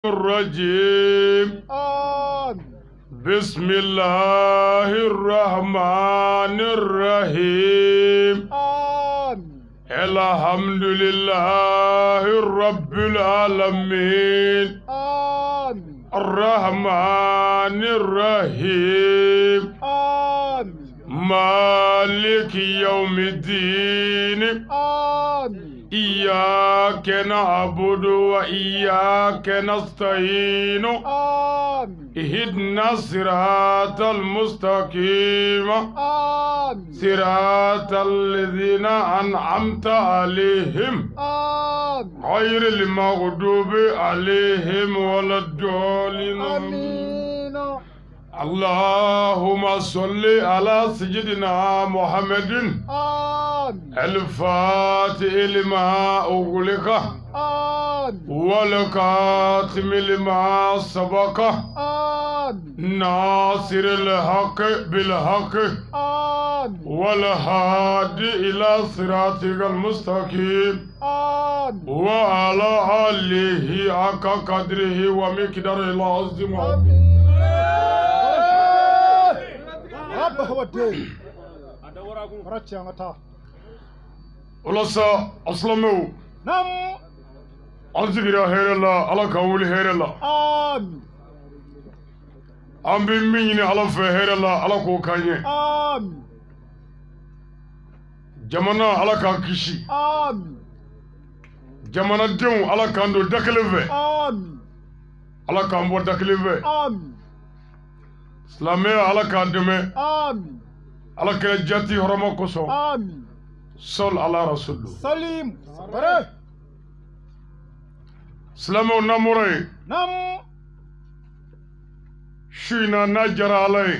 الرجيم بسم الله الرحمن الرحيم الحمد لله رب العالمين الرحمن الرحيم مالك يوم الدين إياك نعبد وإياك نستعين اهدنا الصراط المستقيم صراط الذين أنعمت عليهم غير المغضوب عليهم ولا الضالين اللهم صل على سيدنا محمد الفاتح لما أغلق والخاتم لما سبق ناصر الحق بالحق والهادي إلى صراطك المستقيم وعلى آله حق قدره ومقداره العظيم. Olasa aslamu nam anzigira herella ala kawuli herella amin ambi minni ala fe herella ala ko kanye amin jamana ala ka kishi amin jamana dew ala kando dakeleve amin ala kambo dakeleve amin islamé ala ka deme amin ala kala jati horoma koso amin sol ala rasul salim bare islamé namore nam shina najara alay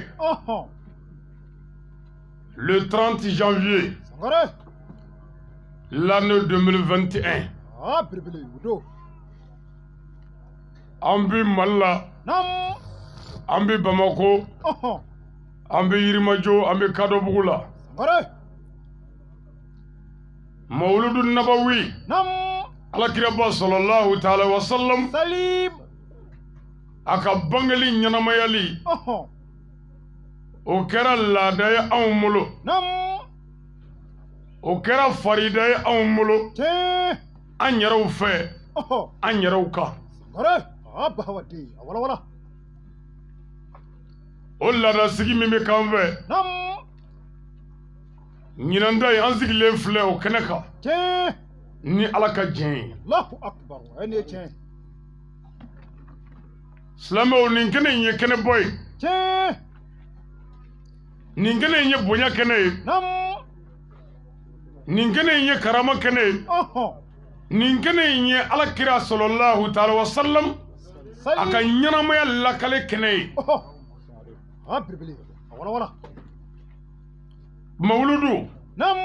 le 30 janvier bare l'année 2021 birbili wudo ambi malla nam ambi Bamako ambi Yirimadio ambi Kadobougou la bare Mawlid Nabawi nam alakiraba sallallahu ta'ala wa sallam salim aka bangali nyanamayali o kɛra laada ye anw bolo nam o kɛra farida ye anw bolo an yɛrɛw fɛ an yɛrɛw kan bare bahawati wala wala o laada sigi min bɛ k'an fɛ nam ɲinanda ye an sigilen filɛ o kɛnɛ kan ni ala ka jɛn ye Allahu akbar ene tiɲɛ silamɛw nin kɛnɛ in ye kɛnɛbɔ ye nin kɛnɛ in ye bonya kɛnɛ ye nam nin kɛnɛ in ye karama kɛnɛ ye nin kɛnɛ in ye alakira sallallahu ta'ala wa sallam a ka ɲɛnamaya lakale kɛnɛ ye birbili wala wala Mawludu nam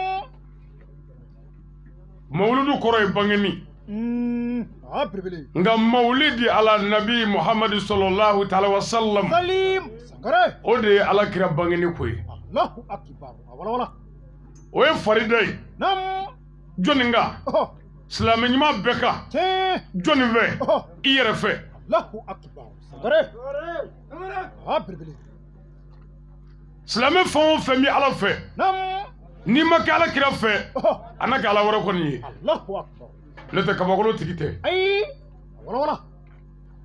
Mawludu kɔrɔ ye bangeni birbili nga Mawlid ala nabi Muhammad sallallahu ta'ala wa sallam salim sangare o de ye alakira bangeni ko ye Allahu akbar wala wala o ye farida ye nam jɔnni nga silamɛ ɲuman bɛɛ kan jɔnni fɛ i yɛrɛ fɛ Allahu akbar sangare birbili silamɛ fɛn o fɛn bɛ ala fɛ nam n'i ma kɛ alakira fɛ a na kɛ ala wɛrɛ kɔni ye Allahu akbar ne tɛ kabakolo tigi tɛ ayi wala wala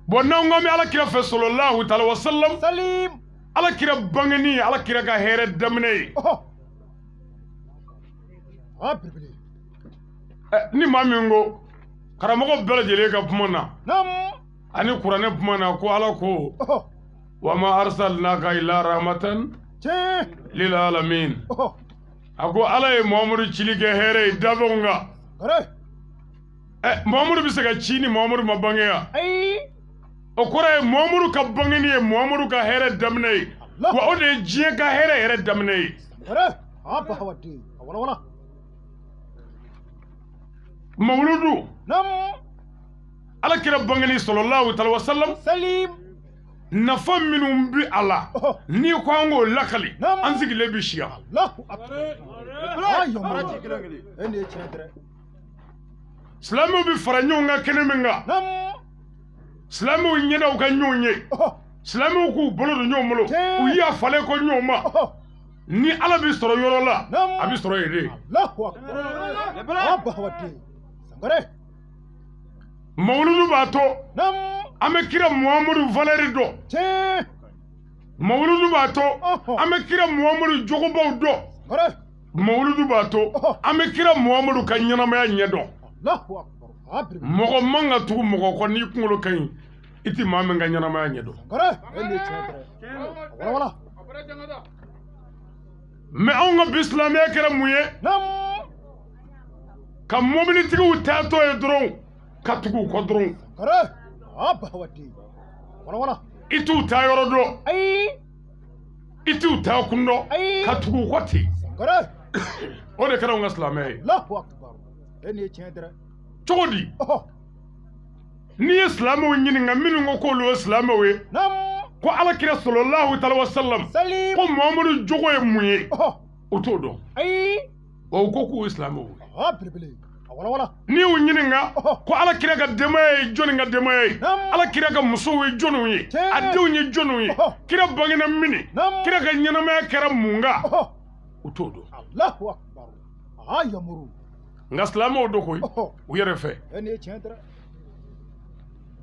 bon n'anw ko an bɛ alakira fɛ sallallahu ta'ala wa sallam salim alakira bangeni alakira ka hɛrɛ daminɛ ye birbili ni maa min ko karamɔgɔ bɛɛ lajɛlen ka kuma na nam ani kuranɛ kuma na ko ala ko wa ma arsalnaka illa rahmatan lil alamin a ko ala ye Muhamadu cili kɛ hɛrɛ ye dafɛnw kan Muhamadu bɛ se ka ci ni Muhamadu ma bange ya o kɔrɔ ye Muhamadu ka bangeni ye Muhamadu ka hɛrɛ daminɛ ye wa o de ye diɲɛ ka hɛrɛ yɛrɛ daminɛ ye bahawati wala wala Mawludu nam alakira bangeni sallallahu ta'ala wa sallam salim nafa minnu bi a la n'i ko an k'o lakali an sigilen bi siya silamɛw bi fara ɲɔgɔn kan kɛnɛ min kan silamɛw ɲɛda u ka ɲɔgɔn ye silamɛw k'u bolo don ɲɔgɔn bolo u y'a falen ko ɲɔgɔn ma ni ala bɛ sɔrɔ yɔrɔ la a bɛ sɔrɔ yen de mawuludu b'a to an bɛ kira muhamadu valeri dɔn mawuludu b'a to an bɛ kira muhamadu jogobaw dɔn mawuludu b'a to an bɛ kira muhamadu ka ɲɛnamaya ɲɛ dɔn mɔgɔ man ka tugu mɔgɔ kɔ n'i kunkolo ka ɲi i tɛ maa min ka ɲɛnamaya ɲɛ dɔn mɛ anw ka bi silamɛya kɛra mun ye ka mobilitigiw taatɔ ye dɔrɔn ka tugu u kɔ dɔrɔn i t'u taa yɔrɔ dɔn i t'u taa kun dɔn ka tugu u kɔ ten o de kɛra anw ka silamɛya ye cogo di n'i ye silamɛw ɲininka minnu ko k'olu ye silamɛw ye ko alakira sallallahu alaihi wasallam ko muhamadu jogo ye mun ye o t'o dɔn wa u ko k'u ye silamɛw ye n'i y'u ɲininka ko alakira ka denbaya ye jɔnni ka denbaya ye alakira ka musow ye jɔnniw ye a denw ye jɔnniw ye kira bangena mini kira ka ɲɛnamaya kɛra mun kan u t'o dɔn nka silamɛw do koyi u yɛrɛ fɛ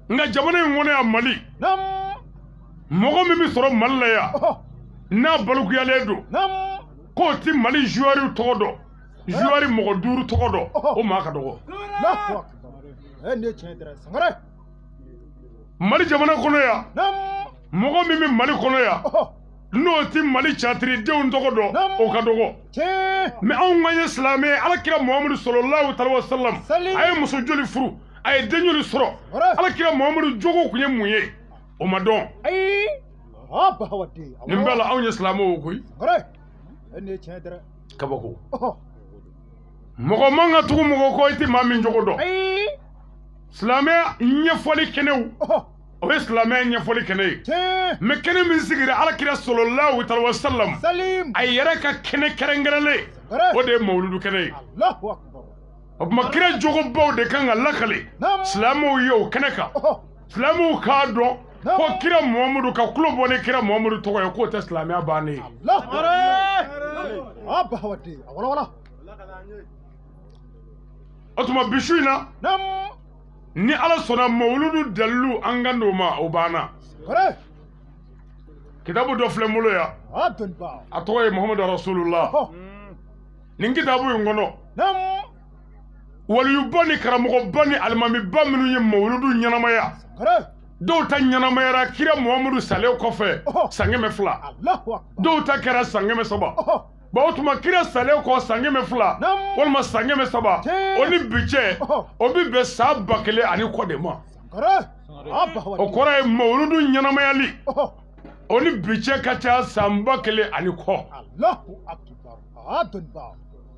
nka jamana in kɔnɔ yan mali mɔgɔ min bɛ sɔrɔ mali la yan n'a balukuyalen don k'o ti mali joueur tɔgɔ dɔn joueur mɔgɔ 5 tɔgɔ dɔn o maa ka dɔgɔ mali jamana kɔnɔ yan mɔgɔ min bɛ mali kɔnɔ yan n'o ti mali catiridenw tɔgɔ dɔn o ka dɔgɔ mɛ anw ka ye silamɛ alakira muhamadu sallallahu alaihi wasallam a ye muso joli furu a ye den joli sɔrɔ alakira muhamadu jogo tun ye mun ye o ma dɔn nin bɛɛ la anw ye silamɛw koyi kabako mɔgɔ man ka tugu mɔgɔ kɔ i tɛ maa min jogo dɔn silamɛya ɲɛfɔli kɛnɛw o ye silamɛya ɲɛfɔli kɛnɛ ye mɛ kɛnɛ min sigira alakira sallallahu alaihi wasallam a yɛrɛ ka kɛnɛ kɛrɛnkɛrɛnlen o de ye mawuludu kɛnɛ ye o tuma kira jogobaw de kan ka lakale silamɛw ye o kɛnɛ kan silamɛw k'a dɔn ko kira muhamadu ka tulo bɔ ni kira muhamadu tɔgɔ ye k'o tɛ silamɛya bannen ye o tuma bi su in na ni ala sɔnna mawuludu dalilu an ka n'o ma o banna kitabu dɔ filɛ n bolo yan a tɔgɔ ye muhamadu rasulullah nin kitabu in kɔnɔ waliyuba ni karamɔgɔba ni alimamiba minnu ye mawuludu ɲɛnamaya dɔw ta ɲɛnamayara kira muhamadu salen kɔfɛ san 200 dɔw ta kɛra san 300 o tuma kira salen kɔ san 200 walima san 300 o ni bi cɛ o bi bɛn san 1000 ani kɔ de ma o kɔrɔ ye mawuludu ɲɛnamayali o ni bi cɛ ka ca san 1000 ani kɔ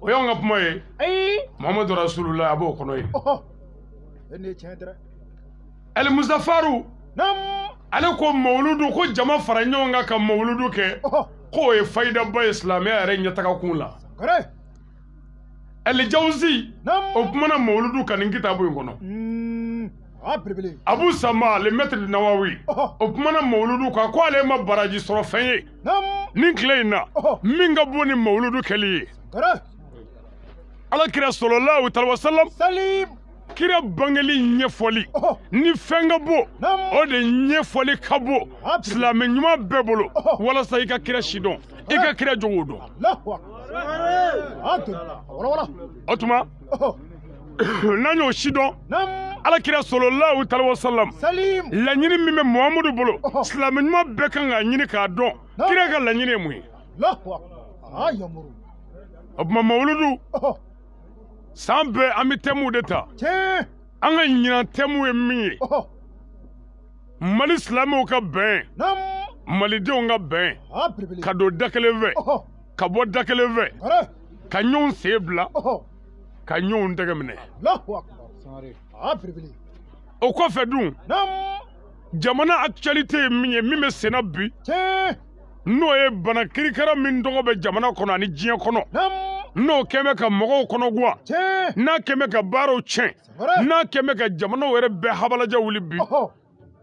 o y'anw ka kuma ye muhamadu rasulullah a b'o kɔnɔ ye el muzafaru ale ko mawuludu ko jama fara ɲɔgɔn kan ka mawuludu kɛ k'o ye fayidaba ye silamɛya yɛrɛ ɲɛtaga kun la el jawzi o kumana mawuludu kan nin kitabu in kɔnɔ abu sama le maître nawawi o kumana mawuludu kan ko ale ma baraji sɔrɔ fɛn ye nin tile in na min ka bon ni mawuludu kɛli ye alakira sallallahu alaihi wasallam kira bangeli ɲɛfɔli ni fɛn ka bɔ o de ɲɛfɔli ka bɔ silamɛ ɲuman bɛɛ bolo walasa i ka kira si dɔn i ka kira jogo dɔn o tuma n'an y'o si dɔn alakira sallallahu alaihi wasallam laɲini min bɛ muhamadu bolo silamɛ ɲuman bɛɛ kan k'a ɲini k'a dɔn kira ka laɲini ye mun ye o tuma mawuludu san bɛɛ an bɛ thème de ta an ka ɲinan thème ye min ye mali silamɛw ka bɛn malidenw ka bɛn ka don da kelen fɛ ka bɔ da kelen fɛ ka ɲɔgɔn sen bila ka ɲɔgɔn tɛgɛ minɛ o kɔfɛ dun jamana actualité ye min ye min bɛ senna bi n'o ye bana kirikara min tɔgɔ bɛ jamana kɔnɔ ani diɲɛ kɔnɔ n'o kɛmɛ ka mɔgɔw kɔnɔ guwa n'a kɛmɛ ka baaraw tiɲɛ n'a kɛmɛ ka jamanaw yɛrɛ bɛɛ habalaja wuli bi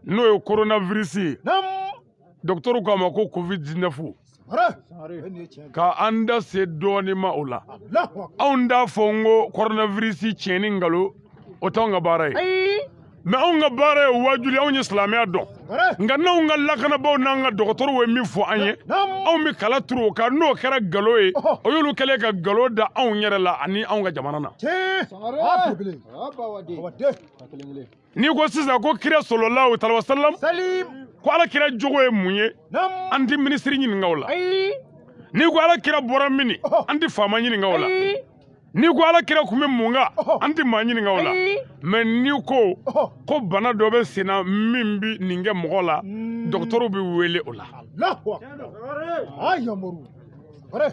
n'o ye coronavirus docteur ko ma ko covid-19 ka anda se doni ma ola anda fongo coronavirus cheni ngalo o tonga bare mais on nga bare wajuli on islamia do nga na nga lakana baw na nga docteur we mi fo anye on mi kala turu ka no kera galo e o yulu kele ka galo da on yere la ani on nga jamana na ni ko sisa ko kira sallallahu alaihi wasallam ko ala kira jogo e munye andi ministre nyin ngawla ni ko ala kira bora mini andi fama nyin ngawla ni ko ala kira kume munga andi ma nyin ngawla men ni ko bana do be sina mimbi ninge mogola docteur bi wele ola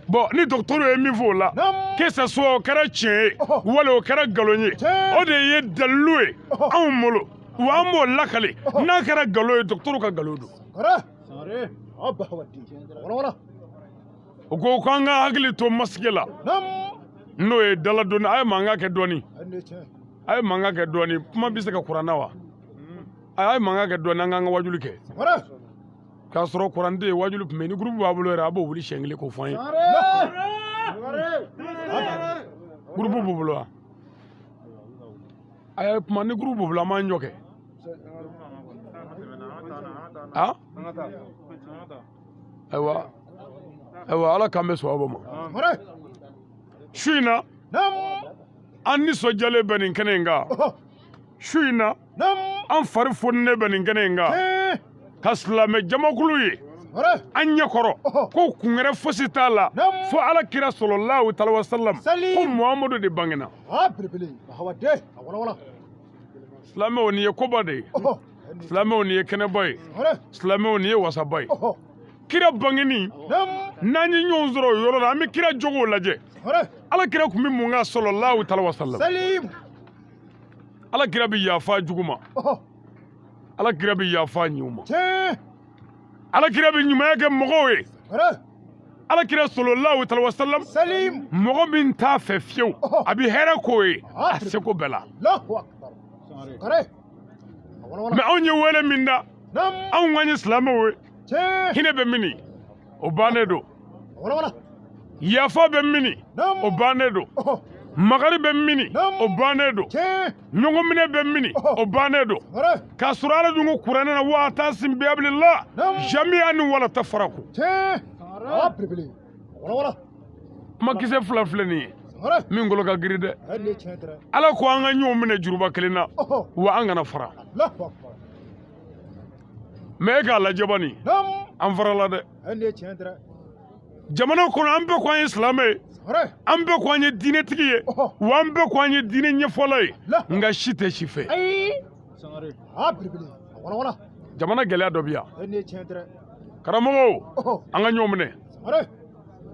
bon ni docteur e mi vola que ce soit kara tien wala kara galonye o de ye dalue en molo wa mo lakale na kara galoye docteur ka galodo ko kanga hagli to maskela no e dala doni ay manga ke doni kuma bisa ka qur'ana wa ay manga ke doni nga wajulu ke ka soro qur'ande wajulu me ni groupe babulo ra bo wuli shengle ko fon groupe babulo ay kuma ni groupe babulo ma njoke ah aywa ala kambe so aboma shuina anni so jale benin kenenga shuina an fari fonne benin kenenga kaslame jamakulu ye anya koro ko kungere fositala fo ala kira sallallahu alaihi wasallam ko muhammadu de bangena islame woni ye kobade islame woni ye keneboy islame woni ye wasaboy kira bangeni nani nyonzoro yoro na mi kira jogo laje ala kira kumi munga sallallahu alaihi wasallam ala kira bi yafa juguma ala kira bi yafa nyuma ala kira bi nyuma yake mogowe ala kira sallallahu alaihi wasallam mogo bin ta fe fiu abi hera koe aseko bela me onye wele minda an wani islamawe hine be mini o banedo yafa be mini o banedo magari be mini o banedo nyongo mine be mini o banedo kasurala dungu kurana wa tasim bi ablillah jami'an wala tafaraku makise flafleni min golo ka giride ala ko anga nyu mine juruba kelina wa anga na fara me ga la jabani an farala de jamana kono an be ko an islamé an be ko an diine tigiye wa an be ko an diine nyefolay nga shite shife jamana gele adobiya karamo anga nyomne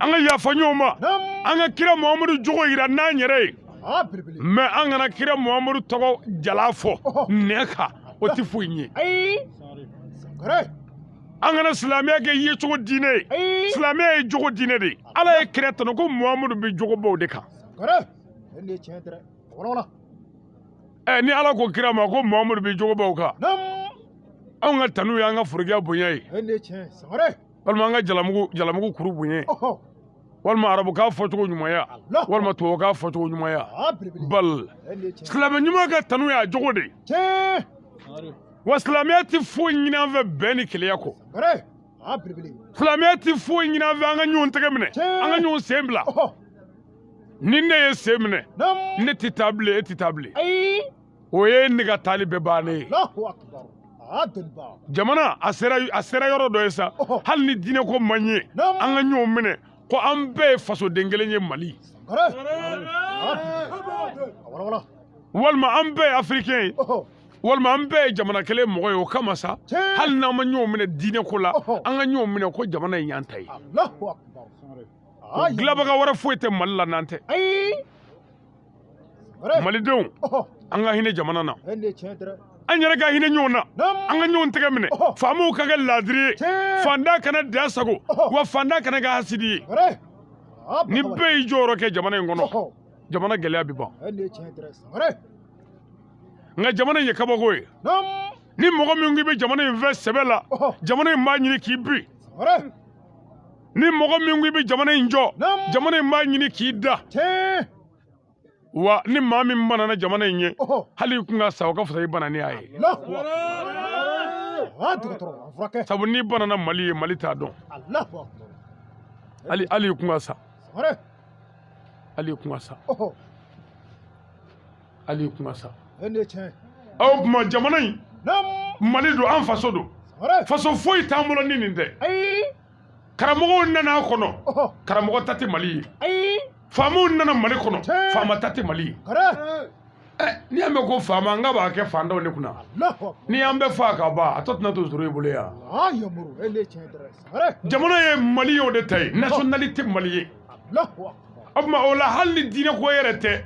anga yafa nyoma anga kira muhammadu jogo ira na nyere me anga na kira muhammadu togo jalafo neka otifu nyi angana islamia ke ye jogo dine islamia ye jogo dine de ala ye kreta no ko muhammadu bi jogo bo de kan ni ala ko kira ma ko muhammadu bi jogo bo ka anga tanu ya anga furga bunyai walma anga jalamugu kuru bunye walma arabu ka foto nyumaya walma to ka foto nyumaya bal islamia nyuma ka tanu ya jogo de waslamiyati fo nyina ve beni keliyako islamiyati fo nyina ve anga nyon tegemne anga nyon sembla ninne ye semne ne titable oye niga talibe bane jamana asera yoro do esa hal ni dine ko manye anga nyon mene ko ambe faso dengelenye mali walma ambe africain walma ambe jamana kele mogo yo kama sa hal na ma nyo mene dine ko la anga nyo mene ko jamana yantai Allahu akbar glaba ga wara foite malla nante malidon anga hine jamana na anyara ga hine nyona anga nyon tege mene famu kaga ladri fanda kana dasago wa fanda kana ga hasidi ni be joro ke jamana ngono jamana gele abiba nga jamana ye kabagoye ni mɔgɔ min ko i bɛ jamana in fɛ sɛbɛ la jamana in b'a ɲini k'i bi ni mɔgɔ min ko i bɛ jamana in jɔ jamana in b'a ɲini k'i da wa ni maa min banana jamana in ye hali i kun ka sa o ka fisa i banani a ye sabu n'i banana Mali ye Mali t'a dɔn hali i kun ka sa hali i kun ka sa hali i kun ka sa o tuma jamana in Mali don an faso don faso foyi t'an bolo ni nin tɛ karamɔgɔw nana a kɔnɔ karamɔgɔ ta tɛ Mali ye faamaw nana Mali kɔnɔ faama ta tɛ Mali ye n'i y'a mɛn ko faama n ka b'a kɛ fantanw de kunna n'i y'an bɛɛ fa ka ban a tɔ tɛna to sɔrɔ i bolo yan jamana ye Mali ye o de ta ye nationalité Mali ye o tuma o la hali ni diinɛ ko yɛrɛ tɛ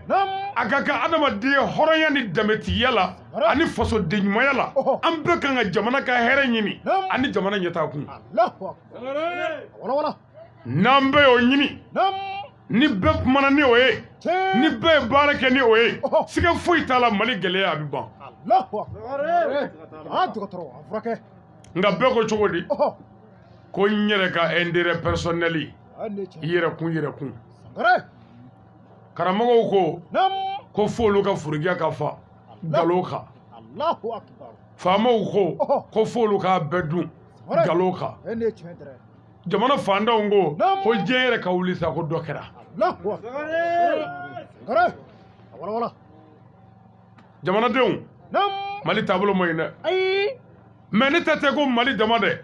a ka kan adamaden hɔrɔnya ni danbetigiya la ani fasodenɲumanya la an bɛɛ kan ka jamana ka hɛrɛ ɲini ani jamana ɲɛtaa kun n'an bɛɛ y'o ɲini ni bɛɛ kumana ni o ye ni bɛɛ ye baara kɛ ni o ye siga foyi t'a la Mali gɛlɛya a bɛ ban nka bɛɛ ko cogo di ko n yɛrɛ ka intérêt personnel yɛrɛkun karamɔgɔw ko f'olu ka furugiya ka fa nkalon kan faamaw ko f'olu k'a bɛɛ dun nkalon kan jamana fantanw ko diɲɛ yɛrɛ ka wuli sa ko dɔ kɛra jamanadenw Mali taabolo ma ɲi dɛ mais ne ta tɛ ko Mali dama dɛ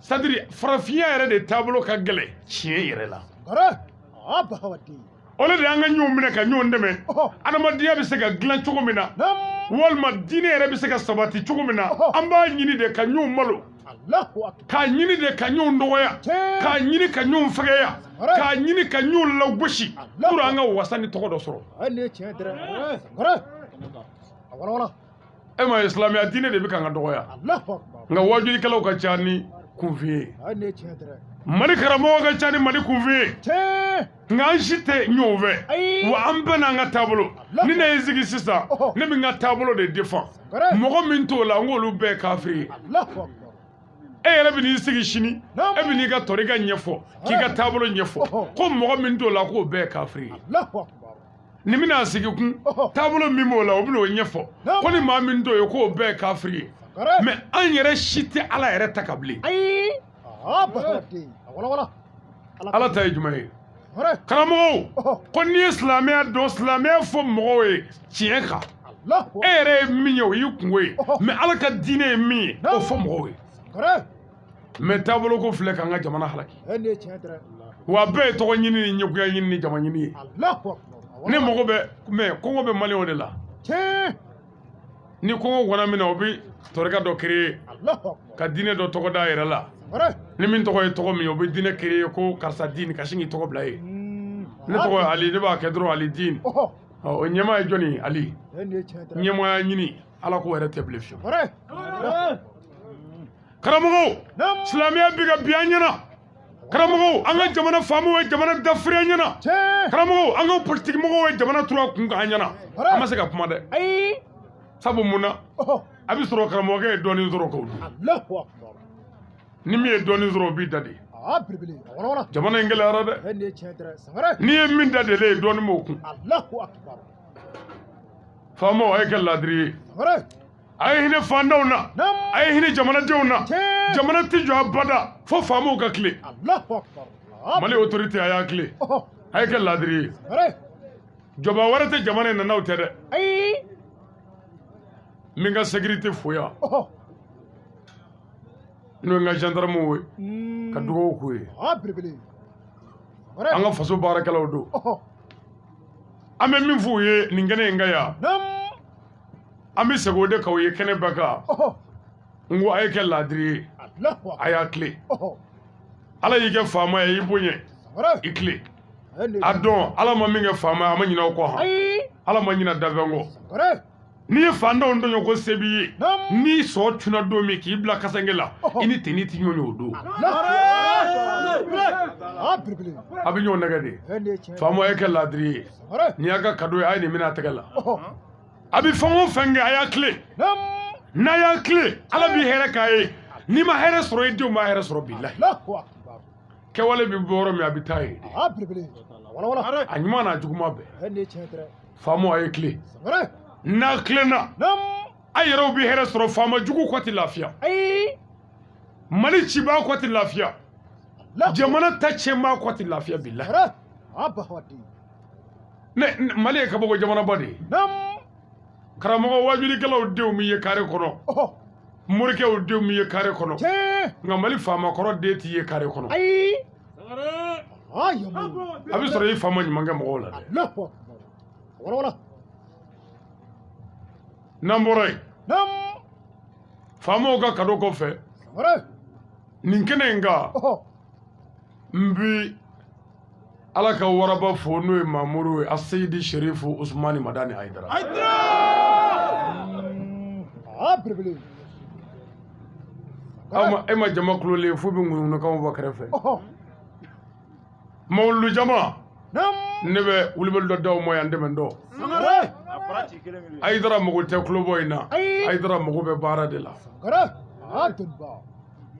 c'est-à-dire farafinya yɛrɛ de taabolo ka gɛlɛn tiɲɛ yɛrɛ la o de y'an ka ɲɔgɔn minɛ ka ɲɔgɔn dɛmɛ adamadenya bɛ se ka dilan cogo min na walima diinɛ yɛrɛ bɛ se ka sabati cogo min na an b'a ɲini de ka ɲɔgɔn malo k'a ɲini de ka ɲɔgɔn dɔgɔya k'a ɲini ka ɲɔgɔn fɛgɛya k'a ɲini ka ɲɔgɔn lagosi pour an ka wasa ni tɔgɔ dɔ sɔrɔ e ma ye silamɛya diinɛ de bɛ ka an ka dɔgɔya nka wajulikɛlaw ka ca ni kunfin ye Mali karamɔgɔ ka ca ni Mali kunfin ye nka an si tɛ ɲɔgɔn fɛ wa an bɛɛ n'an ka taabolo ni ne ye n sigi sisan ne bɛ n ka taabolo de défend mɔgɔ min t'o la n k'olu bɛɛ ye kafiri ye e yɛrɛ bɛ n'i sigi sini e bɛ n'i ka tɔrika ɲɛfɔ k'i ka taabolo ɲɛfɔ ko mɔgɔ min t'o la k'o bɛɛ ye kafiri ye ni bɛna sigi kun taabolo min b'o la o bɛ n'o ɲɛfɔ ko ni maa min t'o ye k'o bɛɛ ye kafiri ye mais an yɛrɛ si tɛ Ala yɛrɛ ta ka bilen Ala ta ye jumɛn ye karamɔgɔw ko n'i ye silamɛya dɔn silamɛya fɔ mɔgɔw ye tiɲɛ kan e yɛrɛ ye min ye o y'i kungo ye mais Ala ka diinɛ ye min ye o fɔ mɔgɔw ye mais taabolo ko filɛ k'an ka jamana halaki wa bɛɛ ye tɔgɔ ɲini ni ɲɛgoya ɲini ni jama ɲini ye ne mago bɛ mais kɔngɔ bɛ maliyɛnw de la ni kɔngɔ gana min na o bɛ tɔrika dɔ créer ka diinɛ dɔ tɔgɔ da a yɛrɛ la ni min tɔgɔ ye tɔgɔ min ye o bɛ diinɛ créer ko karisa diini ka sin k'i tɔgɔ bila ye ne tɔgɔ ye Ali ne b'a kɛ dɔrɔn Ali diini o ɲɛmaa ye jɔnni ye Ali ɲɛmɔgɔya ɲini Ala k'o yɛrɛ tɛ bilen fiyewu karamɔgɔw silamɛya bɛ ka bi an ɲɛna karamɔgɔw an ka jamana faamaw ye jamana dafiri an ɲɛna karamɔgɔw an ka politikimɔgɔw ye jamana turu a kun kan an ɲɛna an ma se ka kuma dɛ sabu mun na a bɛ sɔrɔ karamɔgɔkɛ ye dɔɔnin sɔrɔ k'o dun ni min ye dɔɔnin sɔrɔ o b'i da de jamana in gɛlɛyara dɛ n'i ye min da de ye dɔɔnin m'o kun faamaw a ye kɛ laadiri ye a ye hinɛ fantanw na a ye hinɛ jamanadenw na jamana tɛ jɔ abada fo faamaw ka tile Mali autorité a y'a tile a ye kɛ laadiri ye jɔba wɛrɛ tɛ jamana in na n'aw tɛ dɛ min ka sécurité foya n'o ye n ka gendarmew ye ka dugawu k'u ye an ka faso baarakɛlaw don an bɛ min f'u ye nin kɛnɛ in kan yan an bɛ segin o de kan o ye kɛnɛ bɛɛ kan n ko a ye kɛ laadiri ye a y'a tile Ala y'i kɛ faama ye i bonya i tile a dɔn Ala ma min kɛ faama ye a ma ɲinɛ o kɔ han Ala ma ɲinɛ dafɛn kɔ n'i ye fantanw dɔn ko se b'i ye n'i sɔ tunna don min k'i bila kasange la i ni teni ti ɲɔgɔn ye o don a bɛ ɲɔgɔn nɛgɛ de faama ye kɛ laadiri ye n'i y'a ka kado ye a ye nin minɛ a tɛgɛ la a bɛ fɛn o fɛn kɛ a y'a tile n'a y'a clé ala bi hɛrɛ k'a ye n'i ma hɛrɛ sɔrɔ i denw ma hɛrɛ sɔrɔ billahi kɛwale bi bɔ yɔrɔ min a bi taa ye a ɲuman n'a juguman bɛɛ faamaw a ye clé n'a cléna a yɛrɛw bi hɛrɛ sɔrɔ faama jugu kɔ tɛ lafiya mali cibaa kɔ tɛ lafiya jamana ta cɛmaa kɔ tɛ lafiya billahi mali ye kabako jamanaba de ye karamɔgɔ wajulikɛlaw denw min ye kare kɔnɔ morikɛw denw min ye kare kɔnɔ nka mali faamakɔrɔ den t'i ye kare kɔnɔ a bɛ sɔrɔ i faama ɲuman kɛ mɔgɔw la dɛ n'an bɔra yen faamaw ka kado kɔfɛ nin kɛnɛ in kan n bi ala ka waraba fo n'o ye mamuru ye a seyidi sherifu usmani madani ayidara e ma jama kulolen fo bɛ ŋunuŋunukanw bɔ kɛrɛfɛ mawulu jama ne bɛ wulibali dɔ d'aw ma yan dɛmɛ dɔ ayidara mago tɛ kulobɔ in na ayidara mago bɛ baara de la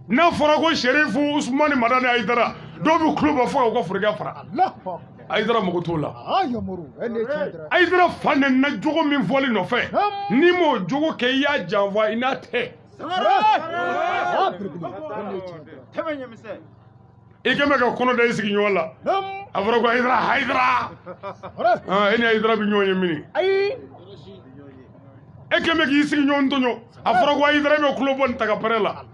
n'a fɔra ko sherifu usmani madani ayidara dɔw bɛ kulobɔ fo ka forokɛ fara ayidara mago t'o la ayidara fa nɛnina jogo min fɔli nɔfɛ n'i m'o jogo kɛ i y'a janfa i n'a tɛ i kɛmɛ ka kɔnɔ da i sigiɲɔgɔn la a fɔra ko ayidara e ni ayidara bɛ ɲɔgɔn ye mini e kɛmɛ k'i sigiɲɔgɔn tɔɲɔ a fɔra ko ayidara bɛ kulo bɔ nin tagapɛrɛ la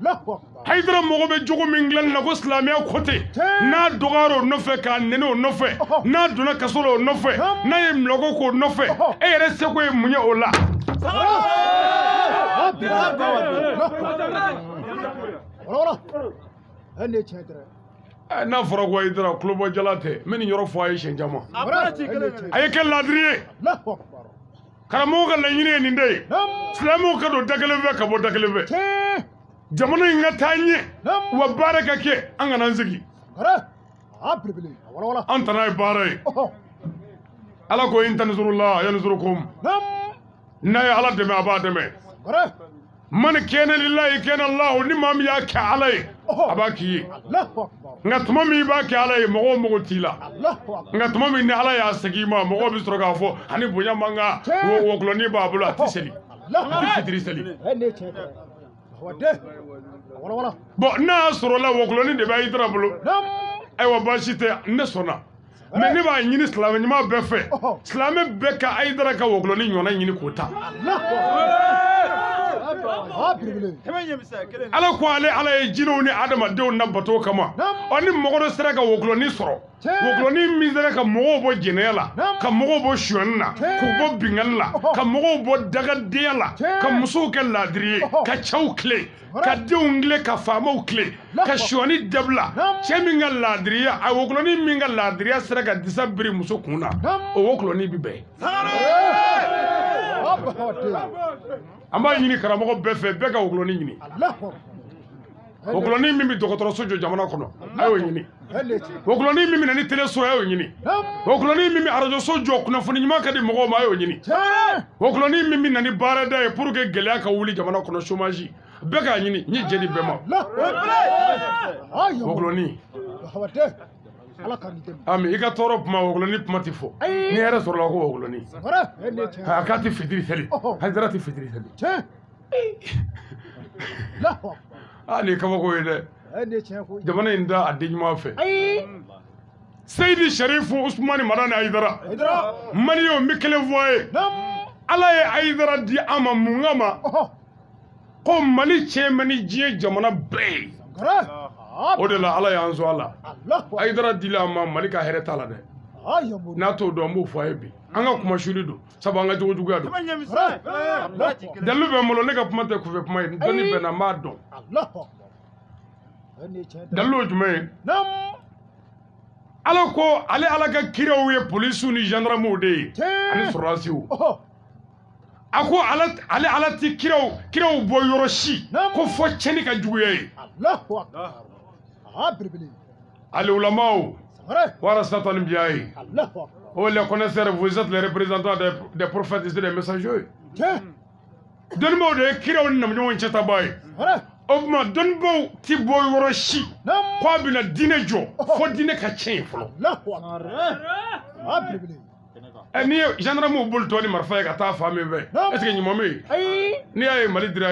ayidara mago bɛ jogo min dilanni na ko silamɛya kote n'a dɔgɔyara o nɔfɛ k'a nɛnɛ o nɔfɛ n'a donna kaso la o nɔfɛ n'a ye milɔgɔ k'o nɔfɛ e yɛrɛ seko ye mun ye o la n'a fɔra ko ayidara kulobɔ jala tɛ n bɛ nin yɔrɔ fɔ a ye siɲɛ caman a ye kɛ laadiri ye karamɔgɔ ka laɲini ye nin de ye silamɛw ka don da kelen fɛ ka bɔ da kelen fɛ jamana in ka taa ɲɛ wa baara ka kɛ an kana an sigi an tana ye baara ye ala ko in tanizurula yanisurukum n'a ye ala dɛmɛ a b'a dɛmɛ man kana lillahi kana Allah ni maa min y'a kɛ ala ye a b'a k'i ye nka tuma min i b'a kɛ ala ye mɔgɔw mago t'i la nka tuma min ni ala y'a segin i ma mɔgɔw bɛ sɔrɔ k'a fɔ ani bonya man kan wɔkulɔni b'a bolo a tɛ seli a tɛ fitiri seli bon n'a y'a sɔrɔ la wɔkulɔni de bɛ ayidara bolo ayiwa baasi tɛ ne sɔnna mɛ ne b'a ɲini silamɛ ɲuman bɛɛ fɛ silamɛ bɛɛ ka ayidara ka wɔkulɔni ɲɔgɔnna ɲini k'o ta ala ko ala ye jinɛw ni adamadenw na bato kama ni mɔgɔ dɔ sera ka wɔkulɔni sɔrɔ wɔkulɔni min sera ka mɔgɔw bɔ jɛnɛya la ka mɔgɔw bɔ suyani la k'u bɔ binkani la ka mɔgɔw bɔ dagadenya la ka musow kɛ laadiri ye ka cɛw tile ka denw tile ka faamaw tile ka suyani dabila cɛ min ka laadiriya a wɔkulɔni min ka laadiriya sera ka disa biri muso kun na o wɔkulɔni bi bɛn an b'a ɲini karamɔgɔ bɛɛ fɛ bɛɛ ka wɔkulɔni ɲini wɔkulɔni min bɛ dɔgɔtɔrɔso jɔ jamana kɔnɔ a y'o ɲini wɔkulɔni min bɛ na ni teleso a y'o ɲini wɔkulɔni min bɛ arajoso jɔ kunnafoni ɲuman ka di mɔgɔw ma a y'o ɲini wɔkulɔni min bɛ na ni baarada ye pour que gɛlɛya ka wuli jamana kɔnɔ chômage bɛɛ k'a ɲini n ye jɛ di bɛɛ ma wɔkulɔni ami i ka tɔɔrɔ kuma wɔkulɔni kuma tɛ fɔ ni hɛrɛ sɔrɔla ko wɔkulɔni a k'a tɛ fitiri seli hayidara tɛ fitiri seli nin ye kabako ye dɛ jamana in da a den ɲuman fɛ seyidi sharifu usmani madani ayidara maliyɛnw n bɛ kelen fɔ a ye ala ye ayidara di an ma mun kama ko mali tiɲɛ bɛ ni diɲɛ jamana bɛɛ ye o de la ala y'an sɔn a la ayidara dila an ma mali ka hɛrɛ t'a la dɛ n'a t'o dɔn an b'o fɔ a ye bi an ka kuma suli don sabu an ka jogo juguya don dalilu bɛ n bolo ne ka kuma tɛ kunfɛ kuma ye dɔnni bɛnna n b'a dɔn dalilu ye jumɛn ye ala ko ale ala ka kiraw ye polisiw ni gendarmew de ye ani sɔrɔdasiw a ko ala tɛ kiraw bɔ yɔrɔ si ko fɔ cɛnni ka juguya ye allez ulamaw warasat al-anbiya oh les connaisseurs vous êtes les représentants des prophètes et des messagers dɔnnibaw de ye kiraw ni namaɲɔgɔn cɛta baa ye o tuma dɔnnibaw ti bɔ yɔrɔ si ko a bɛna diinɛ jɔ fo diinɛ ka tiɲɛ fɔlɔ n'i ye gendarmew boli tɔ ni marifa ye ka taa fan min fɛ est ce que ɲuman bɛ yen n'i y'a ye Mali dira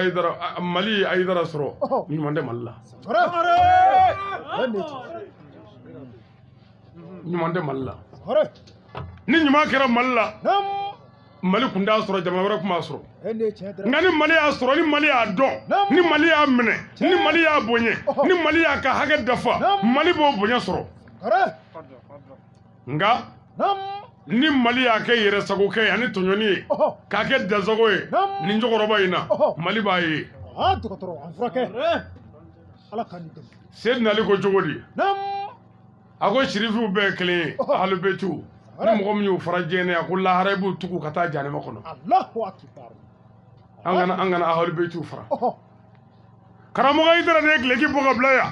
Mali ye Ayidara sɔrɔ ɲuman tɛ Mali la ɲuman tɛ Mali la ni ɲuman kɛra Mali la Mali kun t'a sɔrɔ jamana wɛrɛ kun b'a sɔrɔ nka ni Mali y'a sɔrɔ ni Mali y'a dɔn ni Mali y'a minɛ ni Mali y'a bonya ni Mali y'a ka hakɛ dafa Mali b'o bonya sɔrɔ nka ni Mali y'a kɛ yɛrɛ sago kɛ ani tɔɲɔni ye k'a kɛ dasago ye nin jɔkɔrɔba in na Mali b'a ye Seydina Ali ko cogo di a ko sirifiw bɛɛ ye kelen ye ahlubɛtiw ni mɔgɔ min y'u fara jɛnɛ a ko lahara i b'u tugu ka taa janɛma kɔnɔ an kana ahlubɛtiw fara karamɔgɔ Ayidara de ye gileki bɔ ka bila yan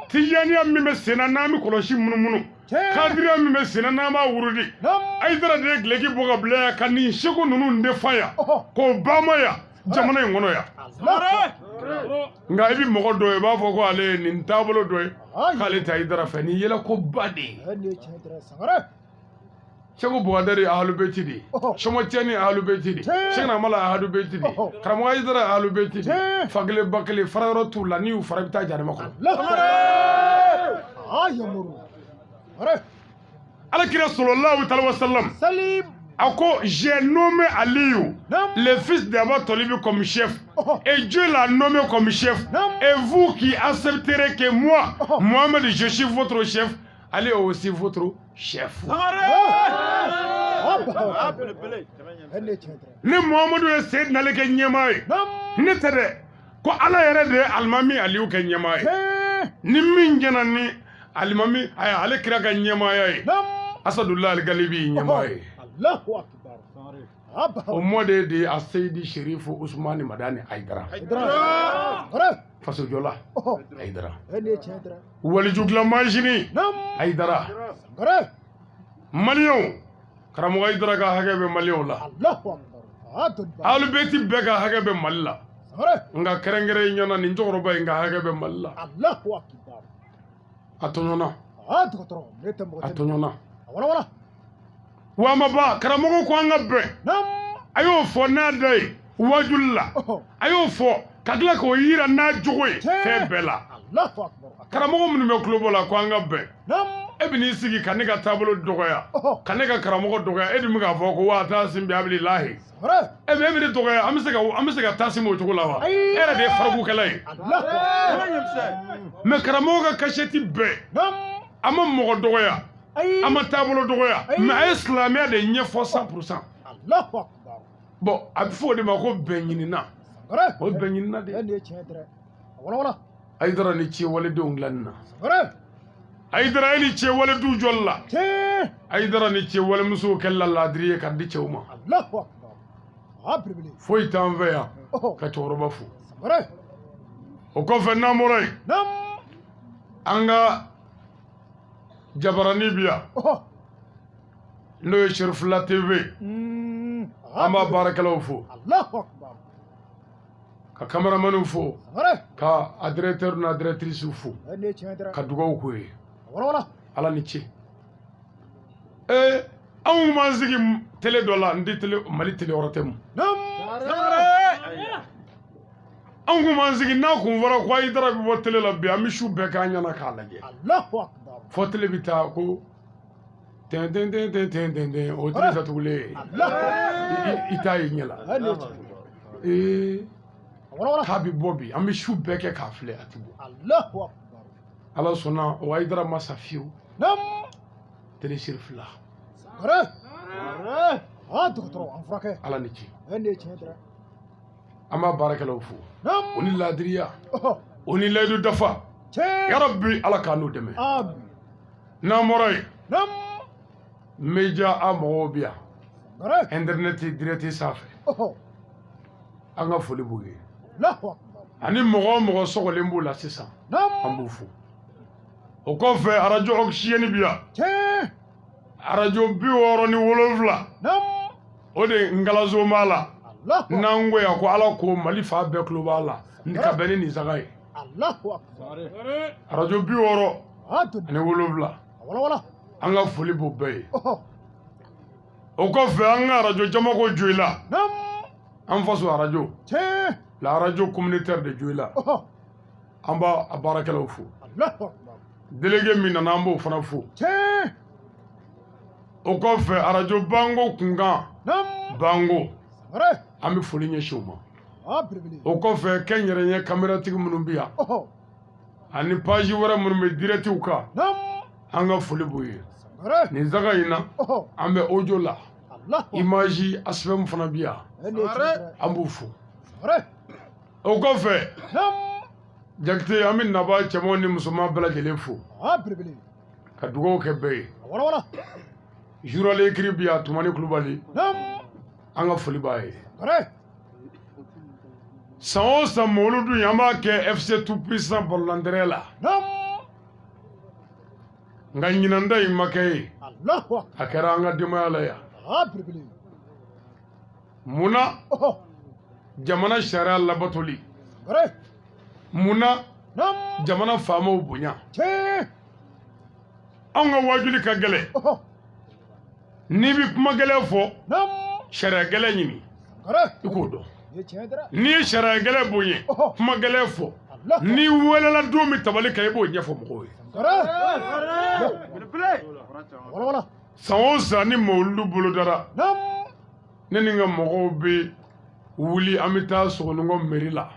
tijaniya min bɛ senna n'an bɛ kɔlɔsi munumunu kadiriya min bɛ senna n'an b'a wurudi Ayidara de ye gileki bɔ ka bila yan ka nin seko ninnu de fa yan k'o baama yan jamana in kɔnɔ yan nka i bɛ mɔgɔ dɔ ye i b'a fɔ ko ale ye nin taabolo dɔ ye k'ale tɛ Ayidara fɛ nin yɛlɛ ko ba de ye Segu Bugadari ye ahlubɛti de ye Sɔmɔtiɲɛni ahlubɛti de Sɛgina Amala ahlubɛti de karamɔgɔ Ayidara ahlubɛti de fa kelen ba kelen fara yɔrɔ t'u la n'i y'u fara i bɛ taa janɛma kɔnɔ Alakira sallallahu alayhi wa sallam a ko j'ai nommé Aliou le fils d'Aba Talibi comme chef et Dieu l'a nommé comme chef et vous qui accepterez que moi Mohamed je suis votre chef Ali est aussi votre chef. Ni Muhammadu ye Seydina Ali kɛ ɲɛmaa ye ne tɛ dɛ ko Ala yɛrɛ de ye alimami Aliyu kɛ ɲɛmaa ye ni min jɛna ni alimami ale kira ka ɲɛmaaya ye Asadulahi Al-Galibi ɲɛmaa ye o mɔden de ye a Seydi Sherifu Usmani Madani Ayidara fasojɔla Ayidara walijugila manzini Ayidara maliyɛnw karamɔgɔ Ayidara ka hakɛ bɛ maliyɛnw la ahlubɛti bɛɛ ka hakɛ bɛ Mali la nka kɛrɛnkɛrɛn ɲɛna nin cɛkɔrɔba in ka hakɛ bɛ Mali la a tɔɲɔna wa ma ba karamɔgɔ ko an ka bɛn a y'o fɔ n'a da ye wajuli la a y'o fɔ ka tila k'o yira n'a jogo ye fɛn bɛɛ la karamɔgɔ minnu bɛ tulo bɔ la ko an ka bɛn e bɛ n'i sigi ka ne ka taabolo dɔgɔya ka ne ka karamɔgɔ dɔgɔya e dun bɛ k'a fɔ ko waa taasim bi abilillahi e bɛ ne dɔgɔya an bɛ se ka taasim o cogo la wa e yɛrɛ de ye farikukɛla ye mɛ karamɔgɔ ka kasɛti bɛɛ a ma mɔgɔ dɔgɔya a ma taabolo dɔgɔya mɛ a ye silamɛya de ɲɛfɔ 100%. Bon a bɛ fɔ o de ma ko bɛn ɲinina o bɛn ɲinina de Ayidara ni cɛwaledenw dilanni na Ayidara ni cɛwaledenw jɔli la Ayidara ni cɛwalemusow kɛla laadiri ye ka di cɛw ma foyi t'an fɛ yan ka cɛkɔrɔba fo o kɔfɛ n'an bɔra yen an ka jabarani bi yan n'o ye Sherifula TV an b'a baarakɛlaw fo ka kameramaniw fo ka a directeur n'a directrice fo ka dugawu k'u ye Ala ni ce anw m'an sigi télé dɔ la n tɛ Mali télé wɛrɛ tɛ mu anw kun m'an sigi n'a kun fɔra ko Ayidara bɛ bɔ télé la bi an bɛ su bɛɛ k'an ɲɛna k'a lajɛ fɔ télé bɛ taa ko tɛntɛntɛntɛntɛntɛn o télé datugulen i t'a ye ɲɛ la k'a bɛ bɔ bi an bɛ su bɛɛ kɛ k'a filɛ a tɛ bɔ Ala sɔnna o Ayidara ma sa fiyewu télé Sherifula Ala ni ce an b'a baarakɛlaw fo o ni laadiriya o ni layidu dafa ya Rabbi Ala k'an n'o dɛmɛ n'an bɔra yen média a mɔgɔw bɛ yan internet direct sanfɛ an ka foli b'u ye ani mɔgɔ o mɔgɔ sɔgɔlen b'u la sisan an b'u fo o kɔfɛ radio oxygène bi yan radio 67 o de Ngalazo b'a la nango ya ko ala ko mali fa be klo bala ni ka beni ni zagai Allahu akbar radio bi woro ani wolobla wala anga foli bo be o ko fe anga radio jama ko joila nam an faso radio la radio communautaire de joila amba abarakala fu Allahu akbar délégué min nana an b'o fana fo o kɔfɛ arajo bango kunkan bango an bɛ foli ɲɛsin o ma o kɔfɛ kɛnyɛrɛye kameratigi minnu bɛ yan ani page wɛrɛ minnu bɛ dirɛtiw kan an ka foli b'o ye nin zaga in na an bɛ audio la image aspect min fana bɛ yan an b'o fo o kɔfɛ jakite an bɛ naba cɛmanw ni musoman bɛɛ lajɛlen fo ka dugawu kɛ bɛɛ ye journal écrit bi yan Tumani Kulubali an ka foli b'a ye san o san Mawludu an b'a kɛ FC tout puissant Bɔrɔlandɛrɛ la nka ɲinanda in ma kɛ ye a kɛra an ka denbaya la yan munna jamana sariya labatoli munna jamana faamaw bonya an ka wajuli ka gɛlɛ n'i bɛ kuma gɛlɛn fɔ sariya gɛlɛn ɲini i k'o dɔn n'i ye sariya gɛlɛn bonya kuma gɛlɛn fɔ n'i welela don min tabali kan i b'o ɲɛfɔ mɔgɔw ye san o san ni Mawludu bolodara ne ni n ka mɔgɔw bɛ wuli an bɛ taa Sogonikɔ mairie la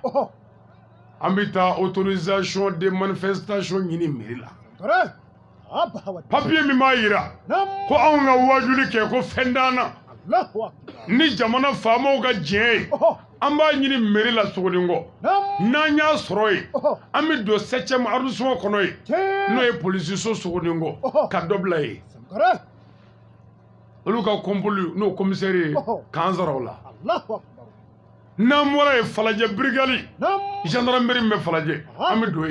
an bɛ taa autorisation de manifestation ɲini mairie la papier min b'a yira ko anw ka wajuli kɛ ko fɛn t'an na ni jamana faamaw ka diɲɛ ye an b'a ɲini mairie la Sogonikɔ n'an y'a sɔrɔ yen an bɛ don 7e arrondissement kɔnɔ yen n'o ye polisiso Sogonikɔ ka dɔ bila yen olu ka compoli n'o commissaire ye k'an sara o la n'an bɔra yen Falajɛ brigade gendarmerie min bɛ Falajɛ an bɛ don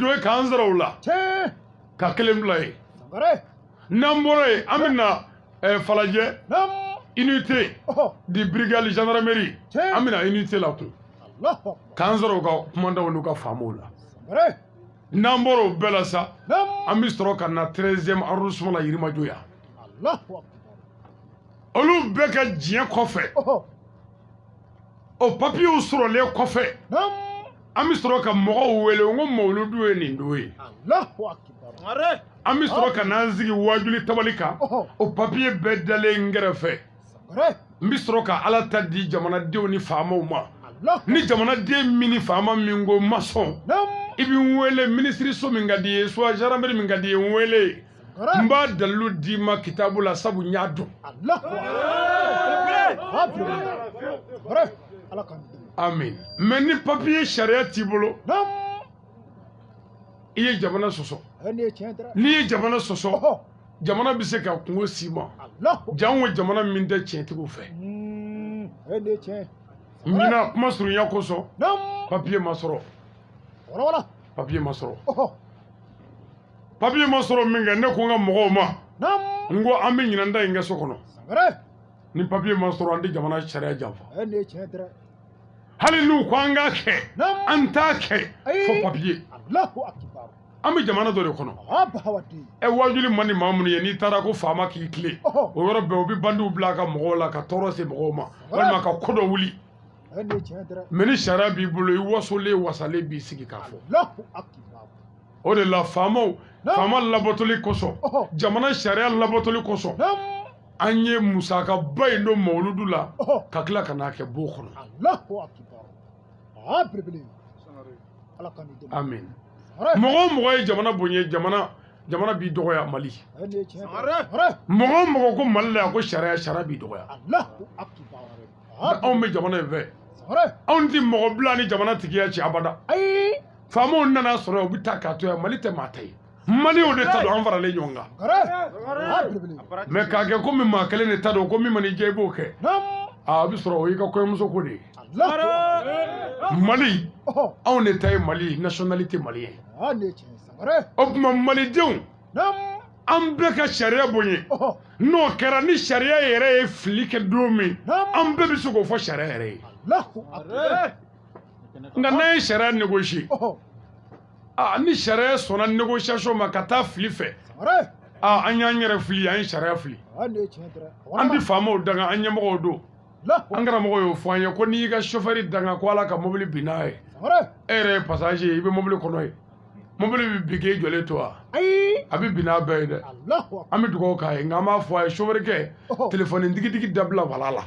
yen k'an sara o la ka kelen bila yen n'an bɔra yen an bɛ na Falajɛ unité di brigade gendarmerie an bɛ na unité la kun k'an sara o ka kumandaw n'u ka faamaw la n'an bɔra o bɛɛ la sa an bɛ sɔrɔ ka na 13e arrondissement la Yirimadio yan olu bɛɛ ka diɲɛ kɔfɛ o papiyew sɔrɔlen kɔfɛ an bɛ sɔrɔ ka mɔgɔw wele n ko Mawludu ye nin don ye an bɛ sɔrɔ ka n'an sigi wajuli tabali kan o papiye bɛɛ dalen n kɛrɛfɛ n bɛ sɔrɔ ka ala ta di jamanadenw ni faamaw ma ni jamanaden min ni faama min ko ma sɔn i bɛ n wele minisiriso min ka di ye soit gendarmerie min ka di ye n wele n b'a dalilu d'i ma kitabu la sabu n y'a dɔn amin mais ni papier sariya t'i bolo i ye jamana sɔsɔ n'i ye jamana sɔsɔ jamana bɛ se ka kungo s'i ma jango jamana min tɛ tiɲɛtigiw fɛ ɲinan kuma surunya kosɔn papier ma sɔrɔ papier ma sɔrɔ min kɛ ne ko n ka mɔgɔw ma n ko an bɛ ɲinanda in kɛ so kɔnɔ ni papier ma sɔrɔ an tɛ jamana sariya janfa hali n'u ko an k'a kɛ an t'a kɛ fo papier an bɛ jamana dɔ de kɔnɔ wajuli man di maa minnu ye n'i taara ko faama k'i tile o yɔrɔ bɛɛ u bɛ bandiw bila a ka mɔgɔw la ka tɔɔrɔ se mɔgɔw ma walima ka ko dɔ wuli mais ni sariya b'i bolo i wasolen wasalen b'i sigi k'a fɔ o de la faama labatoli kosɔn jamana sariya labatoli kosɔn an ye musakaba in don Mawludu la ka tila ka n'a kɛ bo kɔnɔ amin mɔgɔ o mɔgɔ ye jamana bonya jamana b'i dɔgɔya Mali mɔgɔ o mɔgɔ ko Mali la ko sariya b'i dɔgɔya anw bɛ jamana in fɛ anw tɛ mɔgɔ bila ni jamana tigiya cɛ abada faamaw nana sɔrɔ u bɛ taa k'a to yan Mali tɛ maa ta ye Mali o de ta don an faralen ɲɔgɔn kan mais k'a kɛ komi maa kelen de ta don ko min man'i diya i b'o kɛ a bɛ sɔrɔ o y'i ka kɔɲɔmuso ko de ye Mali anw de ta ye Mali nationalité malien o tuma malidenw an bɛɛ ka sariya bonya n'o kɛra ni sariya yɛrɛ ye fili kɛ don min an bɛɛ bɛ se k'o fɔ sariya yɛrɛ ye nka n'an ye sariya négocier ni sariya sɔnna négociation ma ka taa fili fɛ an y'an yɛrɛ fili an ye sariya fili an tɛ faamaw danga an ɲɛmɔgɔw don an karamɔgɔ y'o fɔ an ye ko n'i y'i ka chauffeur danga ko ala ka mobili bin n'a ye e yɛrɛ ye passager i bɛ mobili kɔnɔ ye mobili bɛ bin k'e jɔlen to wa a bɛ bin n'a bɛɛ ye dɛ an bɛ dugawu k'a ye nka an b'a fɔ a ye chauffeur kɛ téléphone digidigi dabila wala la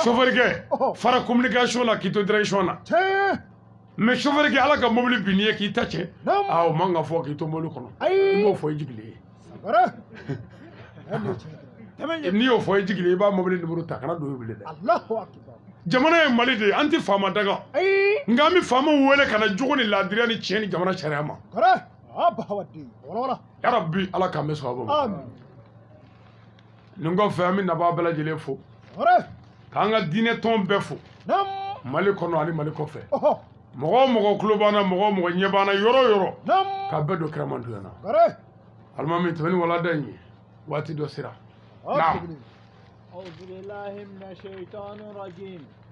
chauffeur kɛ fara communication la k'i to direction na mais chauffeur kɛ ala ka mobili bin n'i ye k'i ta cɛ o man ka fɔ k'i to mobili kɔnɔ i b'o fɔ i jigilen ye n'i y'o fɔ i jigilen i b'a mobili numéro ta kana don i wele dɛ jamana ye Mali de ye an tɛ faama daga nka an bɛ faamaw wele ka na jogo ni laadiriya ni tiɲɛ ni jamana sariya ma yarabi ala k'an bɛ sababu ma nin kɔfɛ an bɛ nabaa bɛɛ lajɛlen fo k'an ka diinɛ tɔn bɛɛ fo Mali kɔnɔ ani Mali kɔfɛ mɔgɔ o mɔgɔ tulo b'an na mɔgɔ o mɔgɔ ɲɛ b'an na yɔrɔ o yɔrɔ k'a bɛɛ don kiramantonya na alimami tɛmɛ ni walada in ye waati dɔ sera naam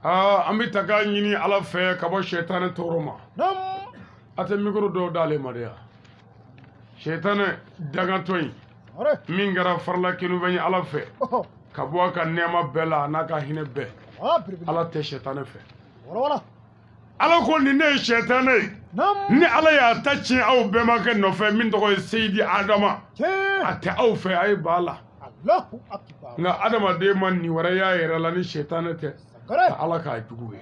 an bɛ ta k'a ɲini ala fɛ ka bɔ sɛtanɛ tɔɔrɔ ma a tɛ mikoro dɔw d'ale ma de ya sɛtanɛ dangantɔ in min kɛra farila kɛnubɛn ye ala fɛ ka bɔ a ka nɛɛma bɛɛ la a n'a ka hinɛ bɛɛ ala tɛ sɛtanɛ fɛ ala ko nin ne ye sɛtanɛ ye ni ala y'a ta tiɲɛ aw bɛnbakɛ nɔfɛ min tɔgɔ ye seyidi adama a tɛ aw fɛ a ye ba la nka adamaden ma nin wɛrɛ y'a yɛrɛ la ni sɛtanɛ tɛ ka ala k'a jugu ye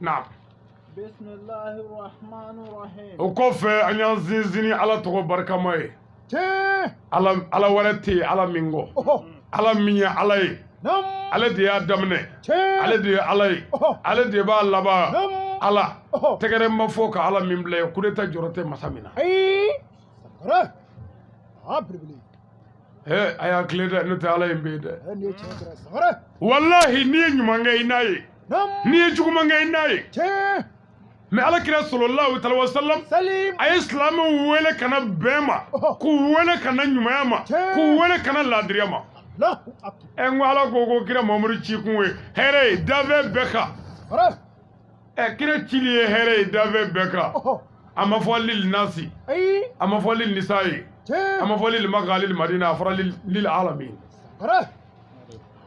naam o kɔfɛ an y'an sinsin ni ala tɔgɔ barikama ye ala wɛrɛ tɛ yen ala min kɔ ala min ye ala ye ale de y'a daminɛ ale de ye ala ye ale de b'a laban ala tɛgɛrɛ ma fɔ ka ala min bila ye coup d'état jɔrɔ tɛ masa min na a y'a tile dɛ n'o tɛ ala in bɛ yen dɛ walahi n'i ye ɲuman kɛ i n'a ye n'i ye juguman kɛ i n'a ye mais alakira sallallahu alaihi wasallam a ye silamɛw wele ka na bɛn ma k'u wele ka na ɲumanya ma k'u wele ka na laadiriya ma n ko ala ko kira Mamadu ci kun ye hɛrɛ ye dafɛn bɛɛ kan kira cili ye hɛrɛ ye dafɛn bɛɛ kan a ma fɔ lil nasi a ma fɔ lil nisa'i a ma fɔ lil maka lil madina a fɔra lil alamin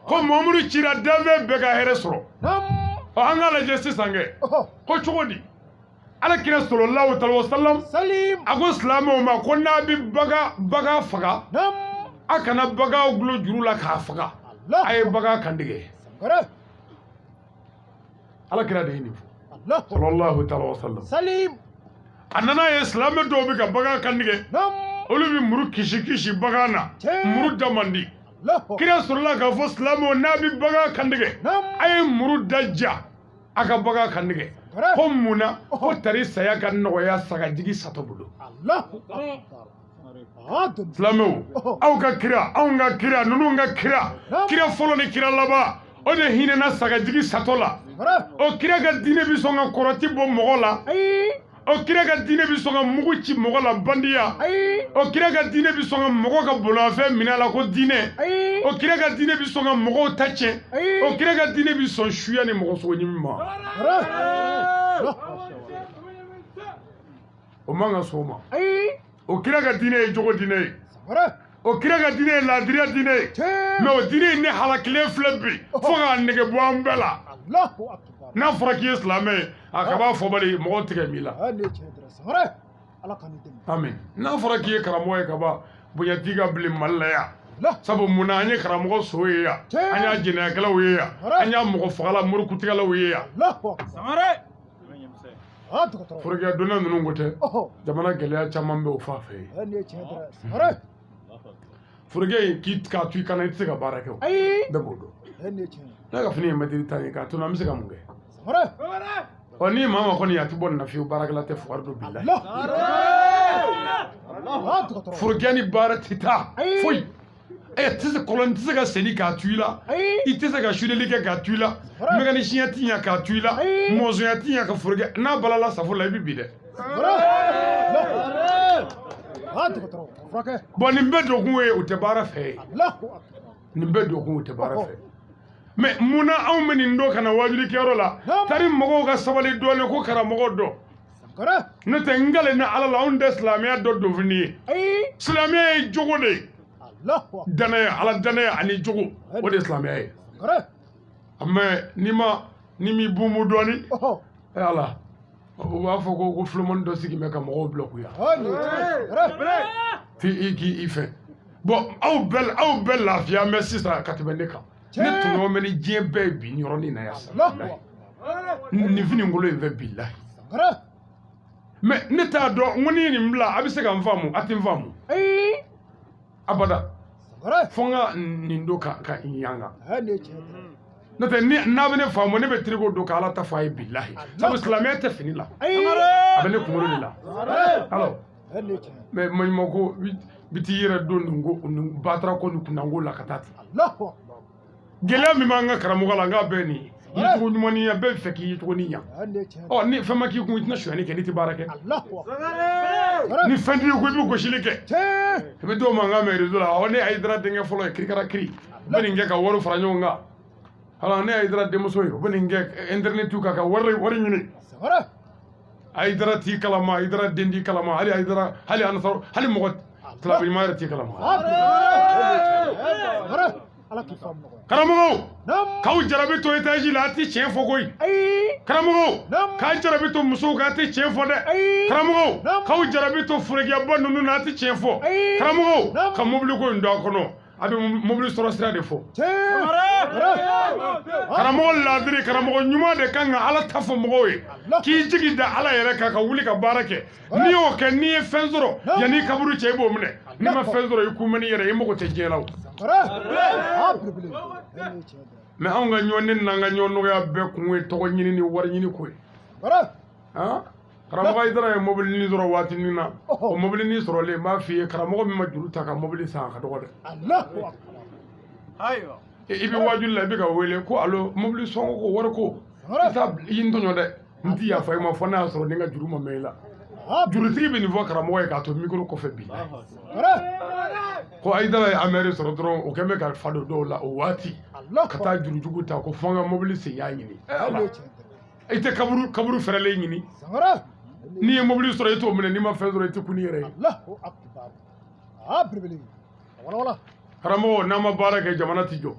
ko Mamadu cira dafɛn bɛɛ ka hɛrɛ sɔrɔ an k'a lajɛ sisan kɛ ko cogo di alakira sallallahu alaihi wasallam a ko silamɛw ma ko n'a bɛ bagan faga a kana bagan gulo juru la k'a faga a ye bagan kantigɛ alakira de ye nin fɔ sallallahu alaihi wasallam a nana ye silamɛ dɔw bɛ ka bagan kantigɛ olu bɛ muru kisi bagan na muru da man di kira sɔrɔla k'a fɔ silamɛw n'a bɛ bagan kantigɛ a ye muru da ja a ka bagan kantigɛ ko munna ko tari saya ka nɔgɔya sagajigi satɔ bolo silamɛw aw ka kira anw ka kira ninnu ka kira fɔlɔ ni kira laban o de hinɛna sagajigi satɔ la o kira ka diinɛ bɛ sɔn ka kɔrɔti bɔ mɔgɔ la o kira ka diinɛ bɛ sɔn ka mugu ci mɔgɔ la bandiya o kira ka diinɛ bɛ sɔn ka mɔgɔ ka bolomafɛn minɛ a la ko diinɛ o kira ka diinɛ bɛ sɔn ka mɔgɔw ta tiɲɛ o kira ka diinɛ bɛ sɔn suya ni mɔgɔ sogo ɲimi ma o man ka sɔn o ma o kira ka diinɛ ye jogo diinɛ ye o kira ka diinɛ ye laadiriya diinɛ ye mais o diinɛ in ne halakilen filɛ bi fo k'a nege bɔ an bɛɛ la n'a fɔra k'i ye silamɛ ye a ka b'a fɔ bali mɔgɔ tigɛ min la amin n'a fɔra k'i ye karamɔgɔ ye ka ban bonya t'i ka bilen Mali la yan sabu munna an ye karamɔgɔ so ye yan an y'a jɛnɛyakɛlaw ye yan an y'a mɔgɔ fagala murikutigɛlaw ye yan forokɛ donna ninnu ko tɛ jamana gɛlɛya caman bɛ o fa fɛ yen forokɛ k'a to i kana i tɛ se ka baara kɛ o bɛɛ b'o dɔn n'a ka fini ye mɛtiri 10 ye k'a to n bɛ se ka mun kɛ ni maa ma kɔni a tɛ bɔ nin na fiyewu baarakɛla tɛ fugari dɔ bila forokɛ ni baara tɛ taa foyi kɔlɔn tɛ se ka seli k'a to i la i tɛ se ka sudeli kɛ k'a to i la mécanicien tɛ ɲɛ k'a to i la mɔnzɔnya tɛ ɲɛ ka forokɛ n'a balala safo la i bɛ bi dɛ bon nin bɛɛ dogun ye u tɛ baara fɛ nin bɛɛ dogun u tɛ baara fɛ mais munna anw bɛ nin don ka na wajulikɛyɔrɔ la tari mɔgɔw ka sabali dɔɔnin ko karamɔgɔ dɔ ne tɛ n gale ni ala la anw tɛ silamɛya dɔ dofini ye silamɛya ye jogo de ye danaya ala danaya ani jogo o de ye silamɛya ye mais ni mi bumu dɔɔnin ala u b'a fɔ ko filomani dɔ sigi bɛ ka mɔgɔw bloquer i fɛ bon aw bɛɛ lafiya mɛ sisan ka tɛmɛ ne kan ne tɔɲɔgɔn bɛ ni diɲɛ bɛɛ ye bi nin yɔrɔnin na yan nin fini ngolo in fɛ bilahi mais ne t'a dɔn n ko ni nin bila a bɛ se ka n faamu a tɛ n faamu abada fo n ka nin don ka n yanga n'o tɛ n'a bɛ ne faamu ne bɛ tirigo don ka ala ta fɔ a ye bilahi sabu silamɛya tɛ fini la a bɛ ne kunkolo de la alors mais maɲuman ko bi t'i yɛrɛ don nin batara ko nin kundanko la ka taa ten gɛlɛya min b'an ka karamɔgɔ la n k'a bɛɛ nin ye yicogo ɲuman ni yan bɛɛ bɛ fɛ k'i yicogo ni yan ɔ ni fɛn ma k'i kun i tɛna sonyani kɛ n'i tɛ baara kɛ ni fɛn t'i kun i bɛ gosili kɛ i bɛ dɔw mankan mɛn réseau la ne Hayidara denkɛ fɔlɔ ye kirikara kiri u bɛ nin kɛ ka wari fara ɲɔgɔn kan hala ne Hayidara denmuso ye u bɛ nin kɛ internet ka wari ɲini Hayidara t'i kalama Hayidara den t'i kalama hali Hayidara hali anasaro hali mɔgɔ tilabinima yɛrɛ t'i kalama karamɔgɔw k'aw jarabi to étage la a tɛ tiɲɛ fɔ koyi karamɔgɔw k'aw jarabi to musow kan a tɛ tiɲɛ fɔ dɛ karamɔgɔw k'aw jarabi to forogiyaba ninnu na a tɛ tiɲɛ fɔ karamɔgɔw ka mobili ko in don a kɔnɔ a bɛ mobili sɔrɔ sira de fɔ karamɔgɔ laadiri karamɔgɔ ɲuman de kan ka ala ta fɔ mɔgɔw ye k'i jigi da ala yɛrɛ kan ka wuli ka baara kɛ n'i y'o kɛ n'i ye fɛn sɔrɔ yanni kaburu cɛ i b'o minɛ n'i ma fɛn sɔrɔ i kun mɛn'i yɛrɛ i mago tɛ diɲɛ la o mais anw ka ɲɔn ne n'an ka ɲɔn nɔgɔya bɛɛ kun ye tɔgɔ ɲini ni wari ɲini ko ye karamɔgɔ Hayidara ye mobilinin sɔrɔ waati min na o mobilinin sɔrɔlen n b'a f'i ye karamɔgɔ min ma juru ta ka mobili san a ka dɔgɔ dɛ i bɛ wajuli la i bɛ ka wele ko allo mobili sɔngɔ ko wari ko i y'i ntɔɲɔ dɛ n t'i yafa i ma fɔ n'a y'a sɔrɔ ni n ka juru ma mɛn i la jurutigi bɛ nin fɔ karamɔgɔ ye k'a to micro kɔfɛ bi ko Hayidara ye amɛri sɔrɔ dɔrɔn o kɛn bɛ ka fa don dɔw la o waati ka taa jurujugu ta ko fɔ n ka mobili sen y'a ɲini i tɛ kaburu fɛrɛlen ɲini n'i ye mobili sɔrɔ i t'o minɛ n'i ma fɛn sɔrɔ i tɛ kun n'i yɛrɛ ye karamɔgɔ n'an ma baara kɛ jamana tɛ jɔ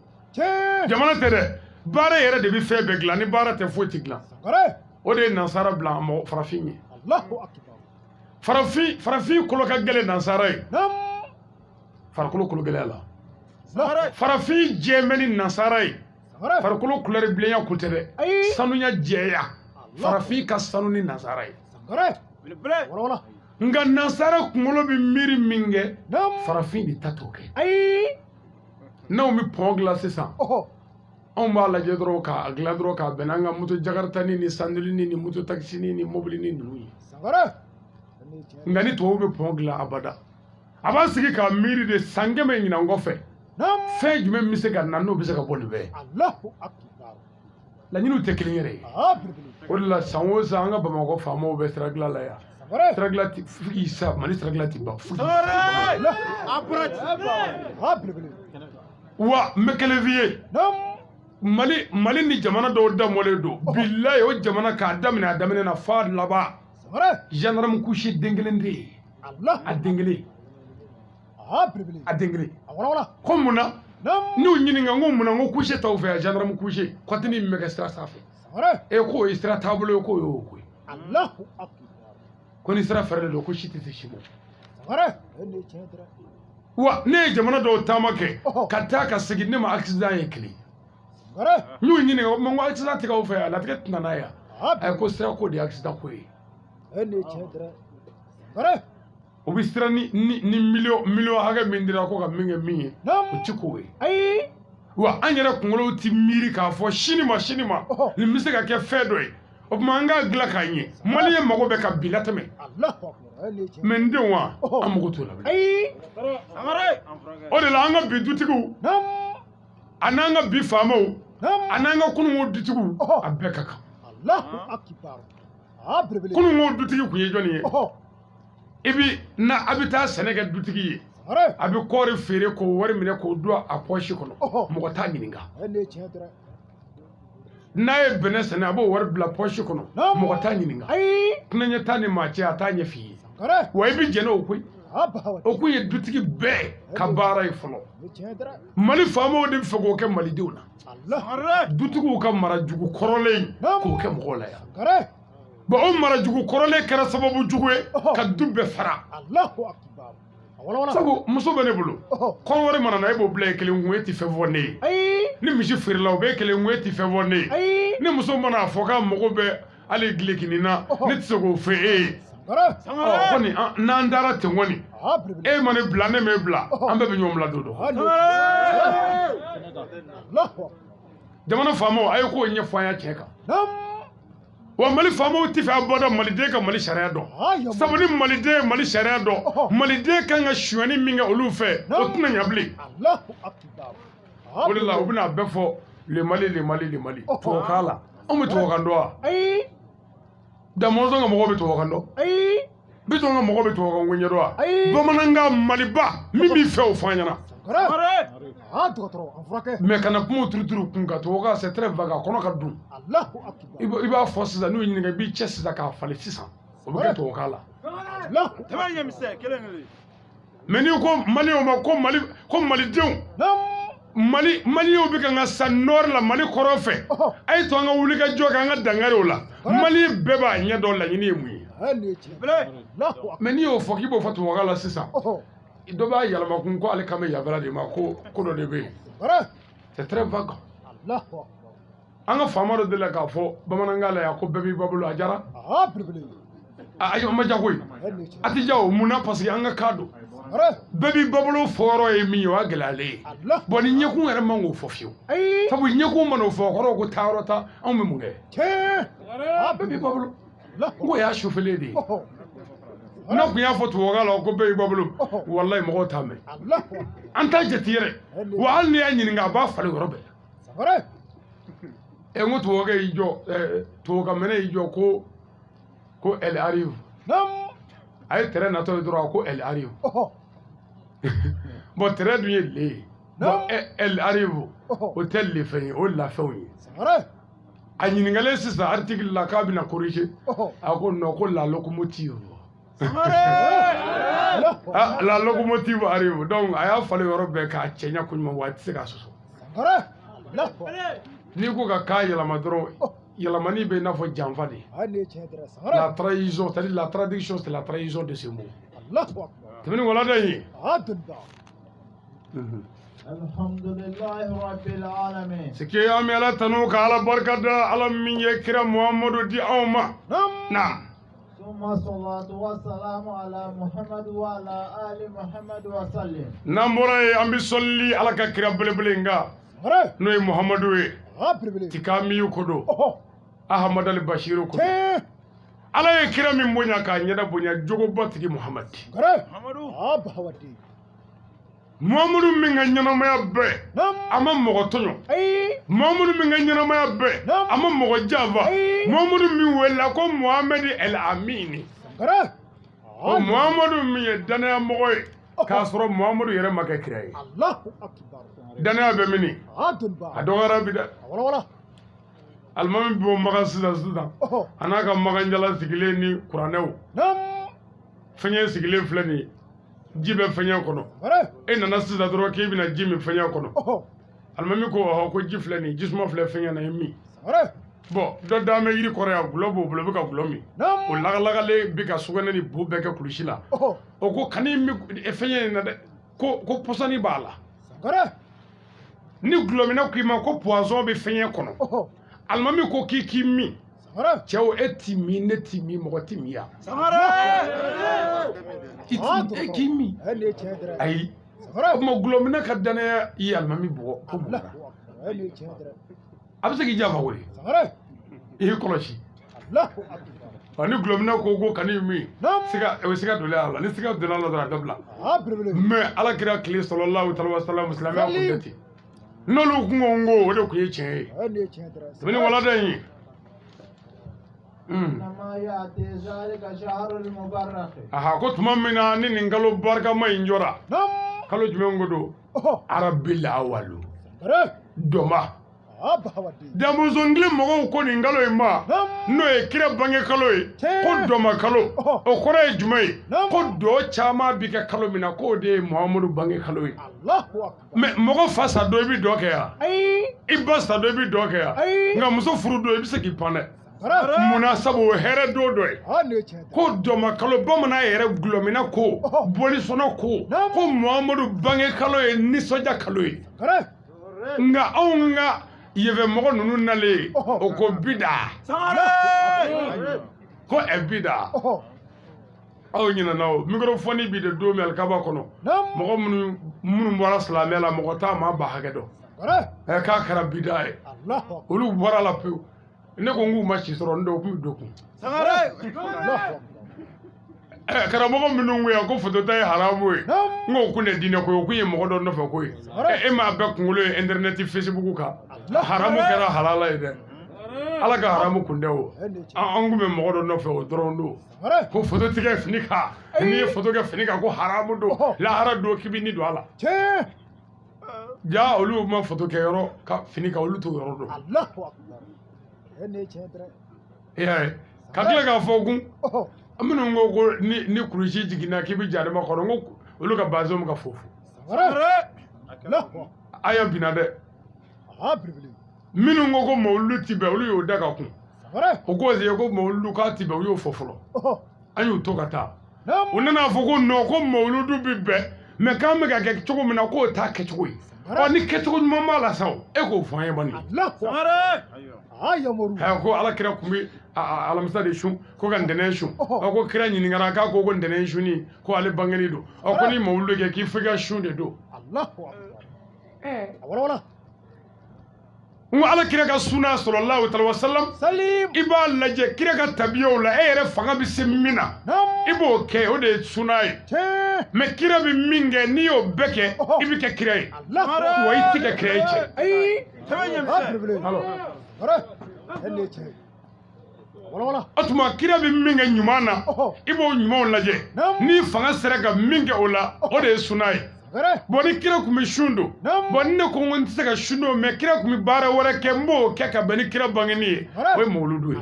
jamana tɛ dɛ baara yɛrɛ de bɛ fɛn bɛɛ dilan ni baara tɛ foyi tɛ dilan o de ye nansara bila farafin ye farafin kolo ka gɛlɛn nansara ye farikolo kolo gɛlɛya la farafin jɛmɛ ni nansara ye farikolo couleur bilenya ko tɛ dɛ sanuya jɛya farafin ka sanu ni nansara ye nka nansara kunkolo bɛ miiri min kɛ farafin de ta t'o kɛ n'anw bɛ pɔn dilan sisan anw b'a lajɛ dɔrɔn k'a dilan dɔrɔn k'a bɛn n'an ka moto jakartani ni sandilini ni moto takisini ni mobilini ninnu ye nka ni tubabu bɛ pɔn dilan abada a b'a sigi k'a miiri de san kɛmɛ ɲinan kɔfɛ fɛn jumɛn bɛ se ka na n'o bɛ se ka bɔ nin bɛɛ laɲiniw tɛ kelen yɛrɛ ye o de la san o san an ka Bamakɔ faamaw bɛ sira dilan la yan sira dilan isa Mali sira dilan tɛ ban wa n bɛ kelen f'i ye Mali ni jamana dɔw damɔlen don bilayi o jamana k'a daminɛ a daminɛ na f'a laban gendarme couché den kelen de ye a den kelen ko mun na n'u ɲininka n ko mun na n ko couché t'aw fɛ yan gendarme couché kɔtini min bɛ kɛ sira sanfɛ k'o ye sira taabolo ye k'o y'o ko ye ko ni sira fɛrɛlen don ko si tɛ se si ma wa ne ye jamana dɔw taama kɛ ka taa ka segin ne ma accident ye kelen n y'u ɲininka n ko accident tɛ k'aw fɛ yan latigɛ tɛna n'a ye yan ko sira ko de ye accident ko ye o bɛ sira ni miliyɔn hakɛ min dira ko ka min kɛ min ye o ti k'o ye wa an yɛrɛ kunkolow ti miiri k'a fɔ sini ma nin bɛ se ka kɛ fɛn dɔ ye o tuma an k'a dilan k'a ɲɛ maliyɛn mago bɛ ka bi latɛmɛ mɛ n denw wa an mago t'o la o de la an ka bi dutigiw a n'an ka bi faamaw a n'an ka kununko dutigiw a bɛɛ ka kan kunu ngo dutigi ku ye joni ye ibi na abita Sénégal dutigi ye abi kori fere ko wari mine ko do a poche kono mo ta nyininga na e bene sene abo wari bla poche kono mo ta nyininga kuna nyata ni ma ci ata nya fi wa ibi jeno okwu ye dutigi be kabara ifolo mali famo de fego ke mali diuna dutigu ka mara jugu korole ko ke mogola ya ba o mara jugu korole kara sababu jugue ka dubbe fara Allahu akbar sabu muso bene bulu ko wore mana na ebo ble kele ngweti fe vonne ni misi firla be kele ngweti fe vonne ni muso mana foka mogo be ale glekini na ni tsego fe koni nandara te woni e mane blane me bla ambe be nyomla dodo jamana famo ay ko nya fanya cheka wa mali famo ti fa boda mali de ka mali sharia do sabuni mali de mali sharia do mali de ka nga shuani minga olufe o tuna nyabli Allahu akbar wallahi obina befo le mali to kala o mi to kando da mozo nga mogo be to kando bito nga mogo be to kan gonye do bamananga mali ba mimi fe o fanyana mais kana kuma turuturu kunga to ga c'est très vague kono ka dun Allahu akbar iba force da nu nyinga bi chess da ka fale 600 o be to kala tamanya mise kelengeli meni ko mali o ma ko mali dew mali o bi ka nga sanor la mali korofe ay to nga wuli ka joga nga dangare o la mali beba nya do la nyini emu meni o foki bo fatu kala 600 do ba yalama kun ko ale kame yabala de ma ko do de be c'est très vague anga famaro de la ka fo bamananga la ya ko bebi babulu ajara ayo ma jagoy ati jaw muna parce que anga kado bebi babulu foro e mi wa gelale boni nyeku ngere mango fofio sabu nyeku mano fo koro ko tarota on me munge bebi babulu ngo ya shofele de na kunya foto wogala ko be babulu wallahi mo ta me anta jetire wa alni anyi nga ba fale robe e ngoto woga ijo to ga mene ijo ko elle arrive ay tere na to droit ko elle arrive bon très bien le bon elle arrive hôtel le fait o la fait anyi ngale sisa article la kabina corriger ako no ko la locomotive la locomotive arrive donc aya fallu yorobe ka chenya kunyuma wati se ka soso ni ko ka yala madro yala mani be na fo janfade la trahison c'est la traduction c'est la trahison de ce mot Allahu akbar tmini wala dai alhamdulillahi rabbil alamin sike ya mi ala tanu ka ala barkada ala min yakra muhammadu di awma nam ثم الصلاة والسلام على محمد وعلى آل محمد وسلم نمبر أمبي صلي على كريا بلبلينغا نوي محمد وي تكامي يكودو أحمد البشير كودو على كريا من بنيا كانيدا بنيا جوجو باتكي محمد محمد من غنينا ما يبى أما مغتونو محمد من غنينا ما يبى أما مغجافا محمد من ولا كم محمد الأميني محمد من يدنا مغوي كاسرو محمد يرمى ككراي الله أكبر دنا بمني أدوغرا بدا المهم بمغاسدا سدا أنا كم مغنجلا سكليني كرانو فني سكلين فلاني jibe fanya kono nana sisa doro ke bina jimi fanya kono almami ko jiflani jisma fle fanya na mi bo do dame yiri korea globo bulo ka glomi o laga le bika sugana ni bu beka kulishila o ko kani mi fanya na de ko posani bala ni glomi na kima ko poison be fanya kono almami ko kiki mi Ciao etimi netimi motimia. Kimi. Ay. Mo glomina kadana yi almami bo. Abse ki java wori. Koloshi. Ani glomina ko go kanimi. Siga dole ala. Ni siga dole ala dara dabla. Mais ala kira kli sallallahu alaihi wasallam muslima ko deti. Nolu kungo wo de ku ye chen. Tini wala dai. إنما يأتي ذلك شهر المبارك aha ko tuma min na ni nin kalo barika ma in jɔra kalo jumɛn ko don arabil awalu dɔma damuzongile mɔgɔw ko nin kalo in ma n'o ye kira bange kalo ye ko dɔma kalo o kɔrɔ ye jumɛn ye ko dɔ caman bi kɛ kalo min na k'o de ye muhamadu bange kalo ye mɛ mɔgɔ fa sa dɔ i bi dɔ kɛ yan i ba sa dɔ i bi dɔ kɛ yan nka muso furu dɔ i bi se k'i pan dɛ munna sabu o hɛrɛ don dɔ ye ko dɔma kalo bamanan yɛrɛ gulɔmina ko bolisɔnna ko muhamadu bange kalo ye nisɔndiya kalo ye nka anw ka yɛfɛ mɔgɔ ninnu nalen o ko bida ko bida aw ɲinana o mikrofɔni bi de don min alikaba kɔnɔ mɔgɔ minnu bɔra silamɛya la mɔgɔ t'a maa ba hakɛ dɔn k'a kɛra bida ye olu bɔra la pewu ne ko n k'u ma si sɔrɔ n dɔw kun bɛ don kun karamɔgɔ minnu ko yan ko fotota ye haramu ye n k'o kun tɛ diinɛ ko ye o kun ye mɔgɔ dɔ nɔfɛ ko ye e m'a bɛɛ kunkolo ye internet facebook kan haramu kɛra halala ye dɛ ala ka haramu kun tɛ o an kun bɛ mɔgɔ dɔ nɔfɛ o dɔrɔn don ko fototigɛ fini kan n'i ye foto kɛ fini kan ko haramu don lahara don k'i bɛ ni don a la ja olu ma foto kɛ yɔrɔ ka fini kan olu t'o yɔrɔ don ka tila k'a fɔ kun minnu ko ko ni kurusi jiginna k'i bɛ jarima kɔrɔ n ko olu ka bazɛnw ka fofo a y'a binna dɛ minnu ko mawuludu ti bɛn olu y'o da ka kun o ko se ko mawuludu k'a ti bɛn u y'o fɔ fɔlɔ an y'o to ka taa u nana fɔ ko non ko mawuludu bi bɛn mɛ k'an bɛ ka kɛ cogo min na k'o t'a kɛcogo ye ni kɛcogo ɲuman b'a la sa e k'o fɔ an ye bani ko ala kira kun bɛ alamisa de sun ko ka ntɛnɛn sun ko kira ɲininkara k'a ko ntɛnɛn sunni ko ale bangeni don ko ni mawuludu kɛ k'i f'i ka sun de don n ko ala kira ka sunna sallallahu alaihi wasallam i b'a lajɛ kira ka tabiyaw la e yɛrɛ fanga bɛ se min na i b'o kɛ o de ye sunna ye mɛ kira bɛ min kɛ n'i y'o bɛɛ kɛ i bɛ kɛ kira ye wa i tɛ kɛ kira ye o tuma kira bɛ min kɛ ɲuman na i b'o ɲumanw lajɛ n'i fanga sera ka min kɛ o la o de ye sunna ye bon ni kira kun bɛ sun don bon ni ne ko n tɛ se ka sun don mɛ kira kun bɛ baara wɛrɛ kɛ n b'o kɛ ka bɛn ni kira bangeni ye o ye mawuludu ye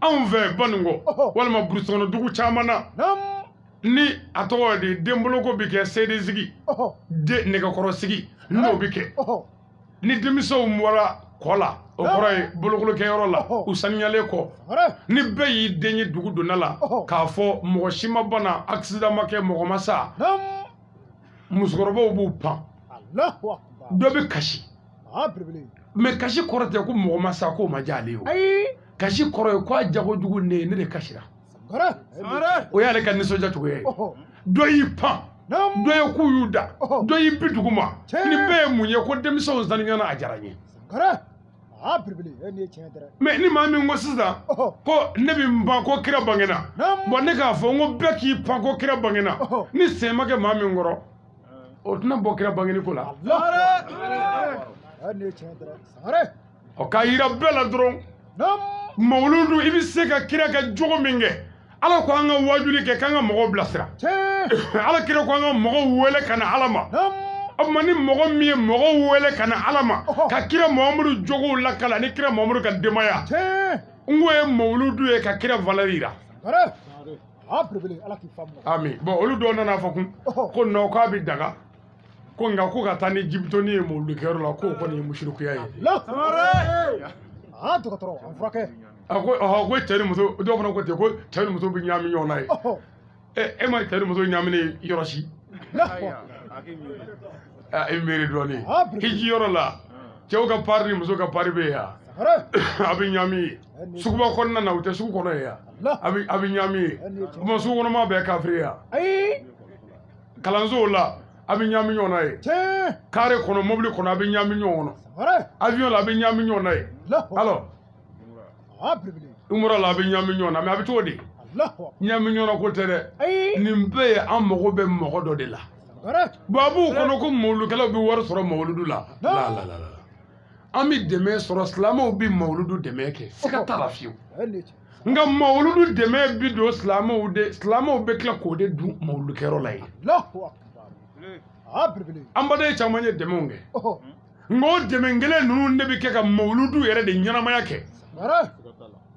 anw fɛ Banikɔ walima burusi kɔnɔ dugu caman na ni a tɔgɔ de denboloko bɛ kɛ seedesigi nɛgɛkɔrɔsigi n'o bɛ kɛ ni denmisɛnw bɔra kɔ la o kɔrɔ ye bolokolokɛyɔrɔ la u saniyalen kɔ ni bɛɛ y'i den ye dugu donna la k'a fɔ mɔgɔ si ma bana accident ma kɛ mɔgɔ ma sa musokɔrɔbaw b'u pan dɔ bɛ kasi mɛ kasi kɔrɔ tɛ ko mɔgɔ ma sa k'o ma diya ale ye o kasi kɔrɔ ye k'a jagojugu ne ne de kasira o y'ale ka nisɔndiya cogoya ye dɔ y'i pan dɔ ye k'u y'u da dɔ y'i bi dugu ma ni bɛɛ ye mun ye ko denmisɛnw saniyana a diyara n ye mɛ ni maa min ko sisan ko ne bɛ n ban ko kira bangena bon ne k'a fɔ n ko bɛɛ k'i pan ko kira bangena ni sen ma kɛ maa min kɔrɔ o tɛna bɔ kira bangeni ko la k'a yira bɛɛ la dɔrɔn mawuludu i bɛ se ka kira ka jogo min kɛ ala ko an ka wajuli kɛ k'an ka mɔgɔw bilasira ala kira ko an ka mɔgɔw wele ka na ala ma o tuma ni mɔgɔ min ye mɔgɔw wele ka na ala ma ka kira muhamadu jogow lakala ni kira muhamadu ka denbaya n ko ye mawuludu ye ka kira valeur yira ami bon olu dɔw nana fɔ kun ko non k'a bɛ daga ko nka ko ka taa ni jibitoni ye mawuludu kɛyɔrɔ la k'o kɔni ye musirikuya ye a ko cɛ ni muso dɔw fana ko ten ko cɛ ni muso bɛ ɲagami ɲɔgɔn na ye e ma cɛ ni muso ɲagami yɔrɔ si i miiri dɔɔnin hiji yɔrɔ la cɛw ka pari ni muso ka pari bɛ yan a bɛ ɲagami ye suguba kɔnɔna na u tɛ sugu kɔnɔ ye yan a bɛ ɲagami ye o ma sugu kɔnɔma bɛɛ kafiri yan kalansow la a bɛ ɲagami ɲɔgɔn na ye kare kɔnɔ mobili kɔnɔ a bɛ ɲagami ɲɔgɔn kɔnɔ avion la a bɛ ɲagami ɲɔgɔn na ye alors umura la a bɛ ɲagami ɲɔgɔn na mais a bɛ cogo di ɲagami ɲɔgɔn na ko tɛ dɛ nin bɛɛ ye an mago bɛ mɔgɔ dɔ de la bon a b'u kɔnɔ ko mawuludukɛlaw bɛ wari sɔrɔ mawuludu la ami deme soro slamo bi mawludu deme ke sika tarafiu nga mawludu deme bi do slamo be kla ko de du mawludu kero lay Allahu akbar ambade chamanye deme nge ngo deme ngele nunu ndebi ke ka mawludu yere de nyana maya ke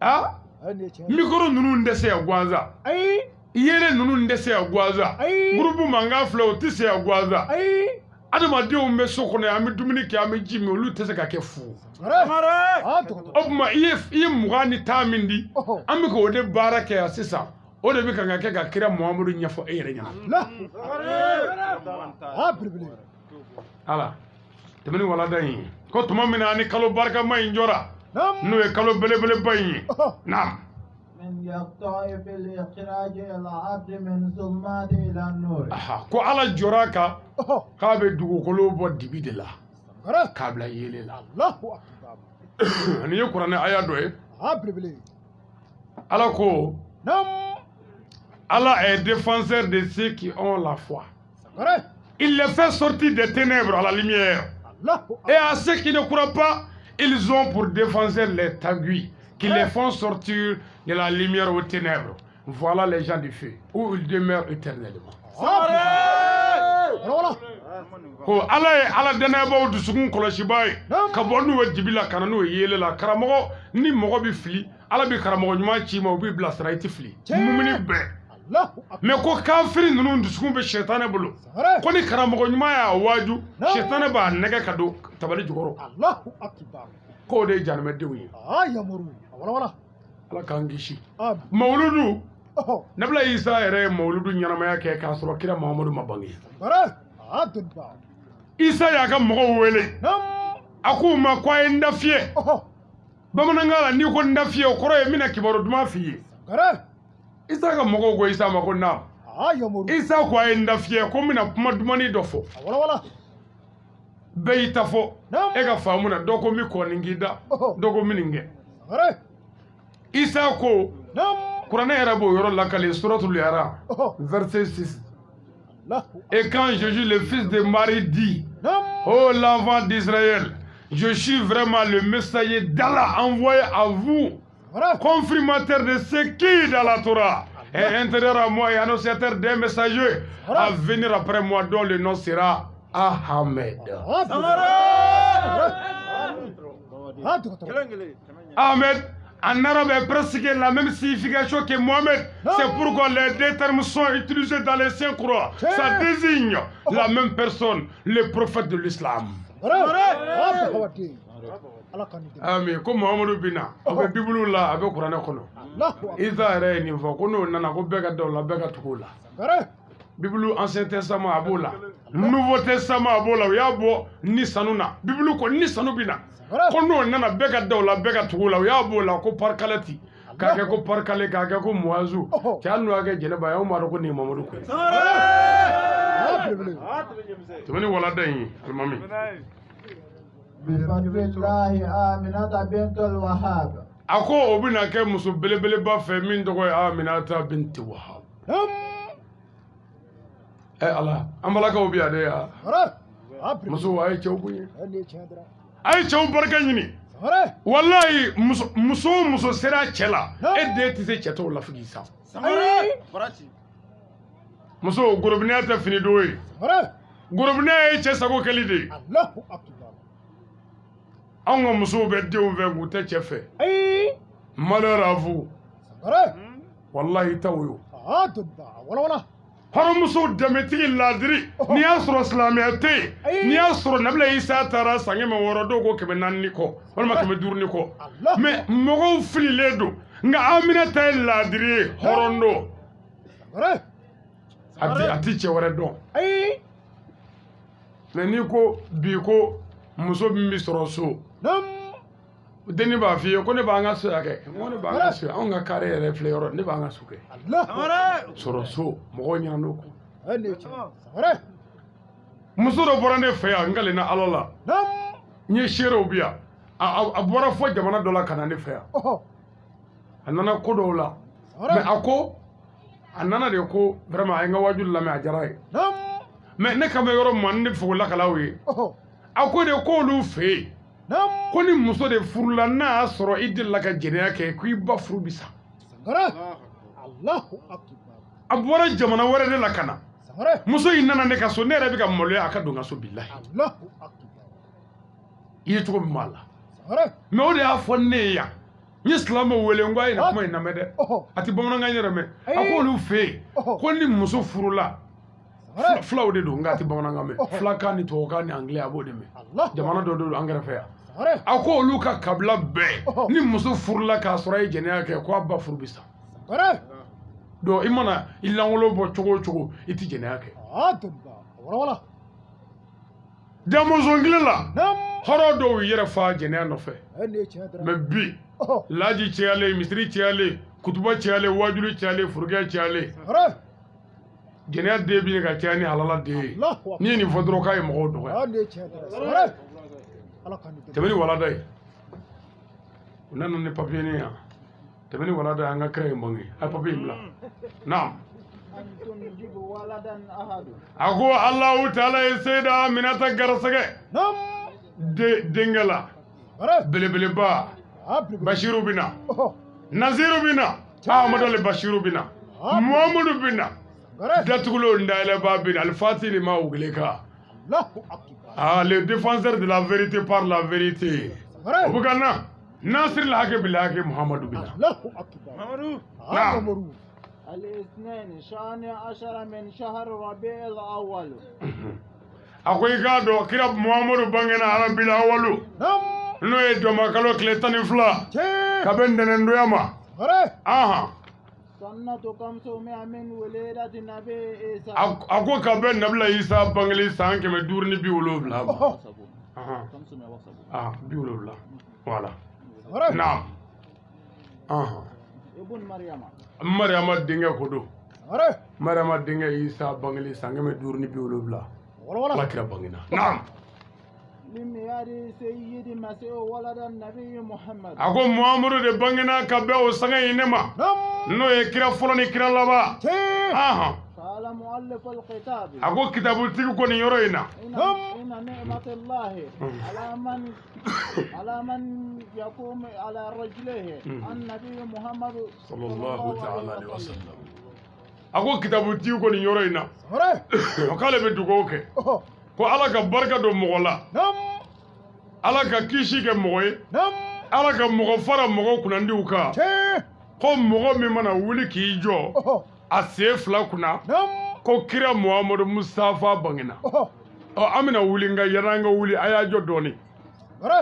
ah mikoro nunu ndese ya gwaza yere nunu ndese ya gwaza grupu manga flow tise ya gwaza adama de o me sokone ami dumini ke ami jimi olu tese ka ke fu obma iye mugani tamindi ami ko de baraka ya sisa o de bi kan ka ke ka kira muhammadu nyafo yere nyana ala temani wala dai ko tuma mina ni kalo barka mai njora no e kalo bele bayi nam من يقطع بالإخراج العبد من ظلمات إلى النور. ko ala joraka ka be dugu kolo bo dibi de la ka bla yele la Allahu akbar ani ye qur'an aya do e ala ko Allah est défenseur de ceux qui ont la foi. Il les fait sortir des ténèbres à la lumière. Et à ceux qui ne croient pas, ils ont pour défenseur les taguis qui les font sortir de la lumière aux ténèbres. Voilà les gens du feu, où ils demeurent éternellement. Ko ala dana baw dusukun kolosi bay ka bo nu wajibila kana nu yele la karamo ni mogo bi fili ala bi karamo nyuma ci mo bi blasra iti fili mumini be me ko kafiri nunu dusukun be shaytan bulu ko ni karamo nyuma ya waju shaytan ba nega kado tabali jogoro Allahu akbar ko de janme dewi yamuru wala ala kangishi mawludu nabla isa ere mawludu nyama ya ke ka soro kira muhammadu mabangi isa ya ka mogo wele akuma kwa ndafie bamanangala ni ko ndafie okoro ye mina kibaro duma fiye isa ka mogo go isa mako na isa kwa ndafie ko mina kuma duma ni dofo wala beita fo e ka famuna doko mi ko ningida doko mininge isa ko Qur'an era bo yoro lakale suratul yara verset 6. Et quand Jésus, le fils de Marie, dit: oh l'enfant d'Israël, je suis vraiment le messager d'Allah envoyé à vous, confirmateur de ce qui est dans la Torah, et intérieur à moi et annonciateur des messagers à venir après moi, dont le nom sera Ahmed. Ahmed, en arabe, est presque la même signification que Mohamed. C'est pourquoi les deux termes sont utilisés dans les Saints-Croix. Ça désigne la même personne, le prophète de l'islam. Amen. Comme Mohamed Bina, avec Bible là, avec Coran kono. Isa ni fo kono nana ko bega do la bega tukula. Bible Ancien Testament abola. Nouveau Testament abola ya bo ni sanuna. Bible ko ni sanu bina. Kono nana bega do la bega tukula ya bo la ko parkalati. Kake ko parkale kake ko muazu. Chanu age jeneba ya umaro ko ni Mamadou ko. Tumani wala dai almami. Bismillahi Aminata bintul Wahhab. Ako obina ke musu belebele ba fe min dogo Aminata binti Wahhab. Allah amala ka obi ade ya. Musu ay chawbuye. Ay chaw barka nyini. Wallahi muso sera chela e de ti se cheto la fugi sa. Muso gorobina ta fini doyi. Gorobina e che sago kelide. Allahu akbar. Ango muso be de on vengu te chefe. Malheur à vous. Wallahi tawiyo. Wala. Haro muso demetri ladri ni asro islamiyate ni asro nabla isa tara sange me worodo ko kebe nanni ko wala kebe durni ko me mogo fliledo nga aminata ladri horondo ati che wore don me ni ko bi ko muso bi soro so deni ba fi ko ne ba nga so yake ko ne ba nga so on ga kare refleur ne ba nga so ke soro so mo nyando ko musoro borane fe ya ngale na alala nye shero biya a bora fo jamana dola kana ne fe ya anana ko dola me ako anana de ko vraiment ay nga wajul la me ajaray me ne kama yoro man ne fo la kala wi ako de ko lu fe ko ni muso de furula n'a y'a sɔrɔ i delila ka jɛnɛya kɛ ko i ba furu bi sa Sangaré Allahu akbar a bɔra jamana wɛrɛ de la ka na Sangaré muso in nana ne ka so ne yɛrɛ bɛ ka maloya a ka don n ka so bilahi Allahu akbar i ye cogo min b'a la Sangaré mɛ o de y'a fɔ ne ye yan n ye silamɛw wele n ko a ye na kuma in lamɛn dɛ Oho a tɛ bamanankan yɛrɛ mɛn a ko olu fɛ yen ko ni muso furula Sangaré fulaw de don nka a tɛ bamanankan mɛn filakan ni tubabukan ni angilɛ a b'o de mɛn Allah jamana dɔ don an kɛrɛfɛ yan Sangaré a ko olu ka kabila bɛɛ ni muso furula k'a sɔrɔ a ye jɛnɛya kɛ ko a ba furu bi sa Sangaré donc i mana i lankolon bɔ cogo o cogo i tɛ jɛnɛya kɛ Adamba wala jamuso kelen la Nam hɔrɔn dɔw y'i yɛrɛ fa jɛnɛya nɔfɛ Ene chedra mɛ bi Oho laji cɛyalen misiri cɛyalen kutuba cɛyalen wajuli cɛyalen furukɛ cɛyalen Sangaré jɛnɛya den bi ka caya ni halala den ye Allahu akbar n'i ye nin fɔ dɔrɔn k'a ye mɔgɔw dɔgɔya Ene chedra Sangaré Allah kan tɛmɛ ni walada ye u nana ni papiye ni yan tɛmɛ ni walada ye an ka kira ye bange a ye papiye in bila naam أن تنجب ولدا أحد a ko alahu taala ye seyida aminata garisɛgɛ Nam denkɛ la Sangaré belebeleba Abri bashiru bina Oho naziru bina amadali bashiru bina muhammadu bina Sangaré datugulo ndayɛlɛba bina alifati lima wugile ka Allahu akbar ah les défenseurs de la vérité par la vérité Sangaré obugana nasir lahake bilhake muhammadu bina Allahu akbar نعم. Amaru الاثنين 12 من شهر ربيع الأول ako i k'a dɔn kira muhammadu bangena arabila awalu Nam n'o ye dɔmakalo tile 12 Che ka bɛ ntɛnɛndonya ma Sangaré aha سنة 500 من ولادة النبي عيسى a ko ka bɛ nabila isa bangeli san 570 ma Oho aha 500 وسبعين ah 70 voilà Sangaré naam aha ابن مريم mariama denkɛ ko don Sangaré mariama denkɛ isa bangeli san 570 wala ala kira bangena naam لميلاد سيد المسيح ولد النبي محمد a ko muhammadu de bangena ka bɛn o sanga in ne ma Nam n'o ye kira fɔlɔ ni kira laban Che aha قال مؤلف الكتاب a ko kitabutigi ko nin yɔrɔ in na إن نعمة الله على من يقوم على رجليه النبي محمد sallallahu ta'ala alaihi wasallam a ko kitabutigi ko nin yɔrɔ in na Sangaré o k'ale bɛ dugawu kɛ Oho ko ala ka barika don mɔgɔ la Nam ala ka kisi kɛ mɔgɔ ye Nam ala ka mɔgɔ fara mɔgɔ kunnandiw kan Che ko mɔgɔ min mana wuli k'i jɔ Oho a sen fila kunna Nam ko kira muhamadu mustafa bangena Oho an bɛna wuli nka yanni an ka wuli a y'a jɔ dɔɔni Sangaré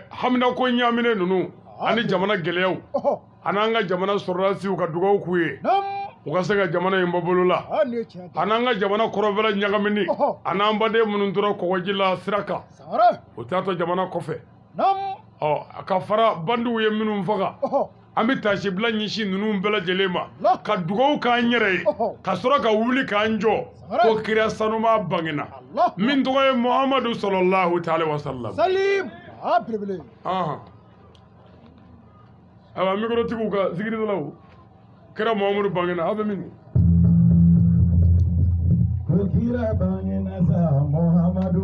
hamina ko ɲaamine ninnu ani jamana gɛlɛyaw Oho an'an ka jamana sɔrɔdasiw ka dugawu k'u ye Nam u ka se ka jamana in bɔ bolo la Ene chedra an'an ka jamana kɔrɔfɛla ɲagamini Ɔhɔ. an'an baden minnu tora kɔgɔji la sira kan Sangaré o t'a to jamana kɔfɛ Nam a ka fara bandiw ye minnu faga Oho an bɛ taasibila ɲɛsin ninnu bɛɛ lajɛlen ma La. ka dugawu k'an yɛrɛ ye Ɔhɔ. ka sɔrɔ ka wuli k'an jɔ Sangaré. ko kira sanuma bangena Allah min tɔgɔ ye muhamadu sɔlɔlahu ta'ala wa sallam Salim Abri ayiwa mikorotigiw ka sigiridalaw kira muhamadu bangena aw bɛ min Kira bangena sa Muhammadu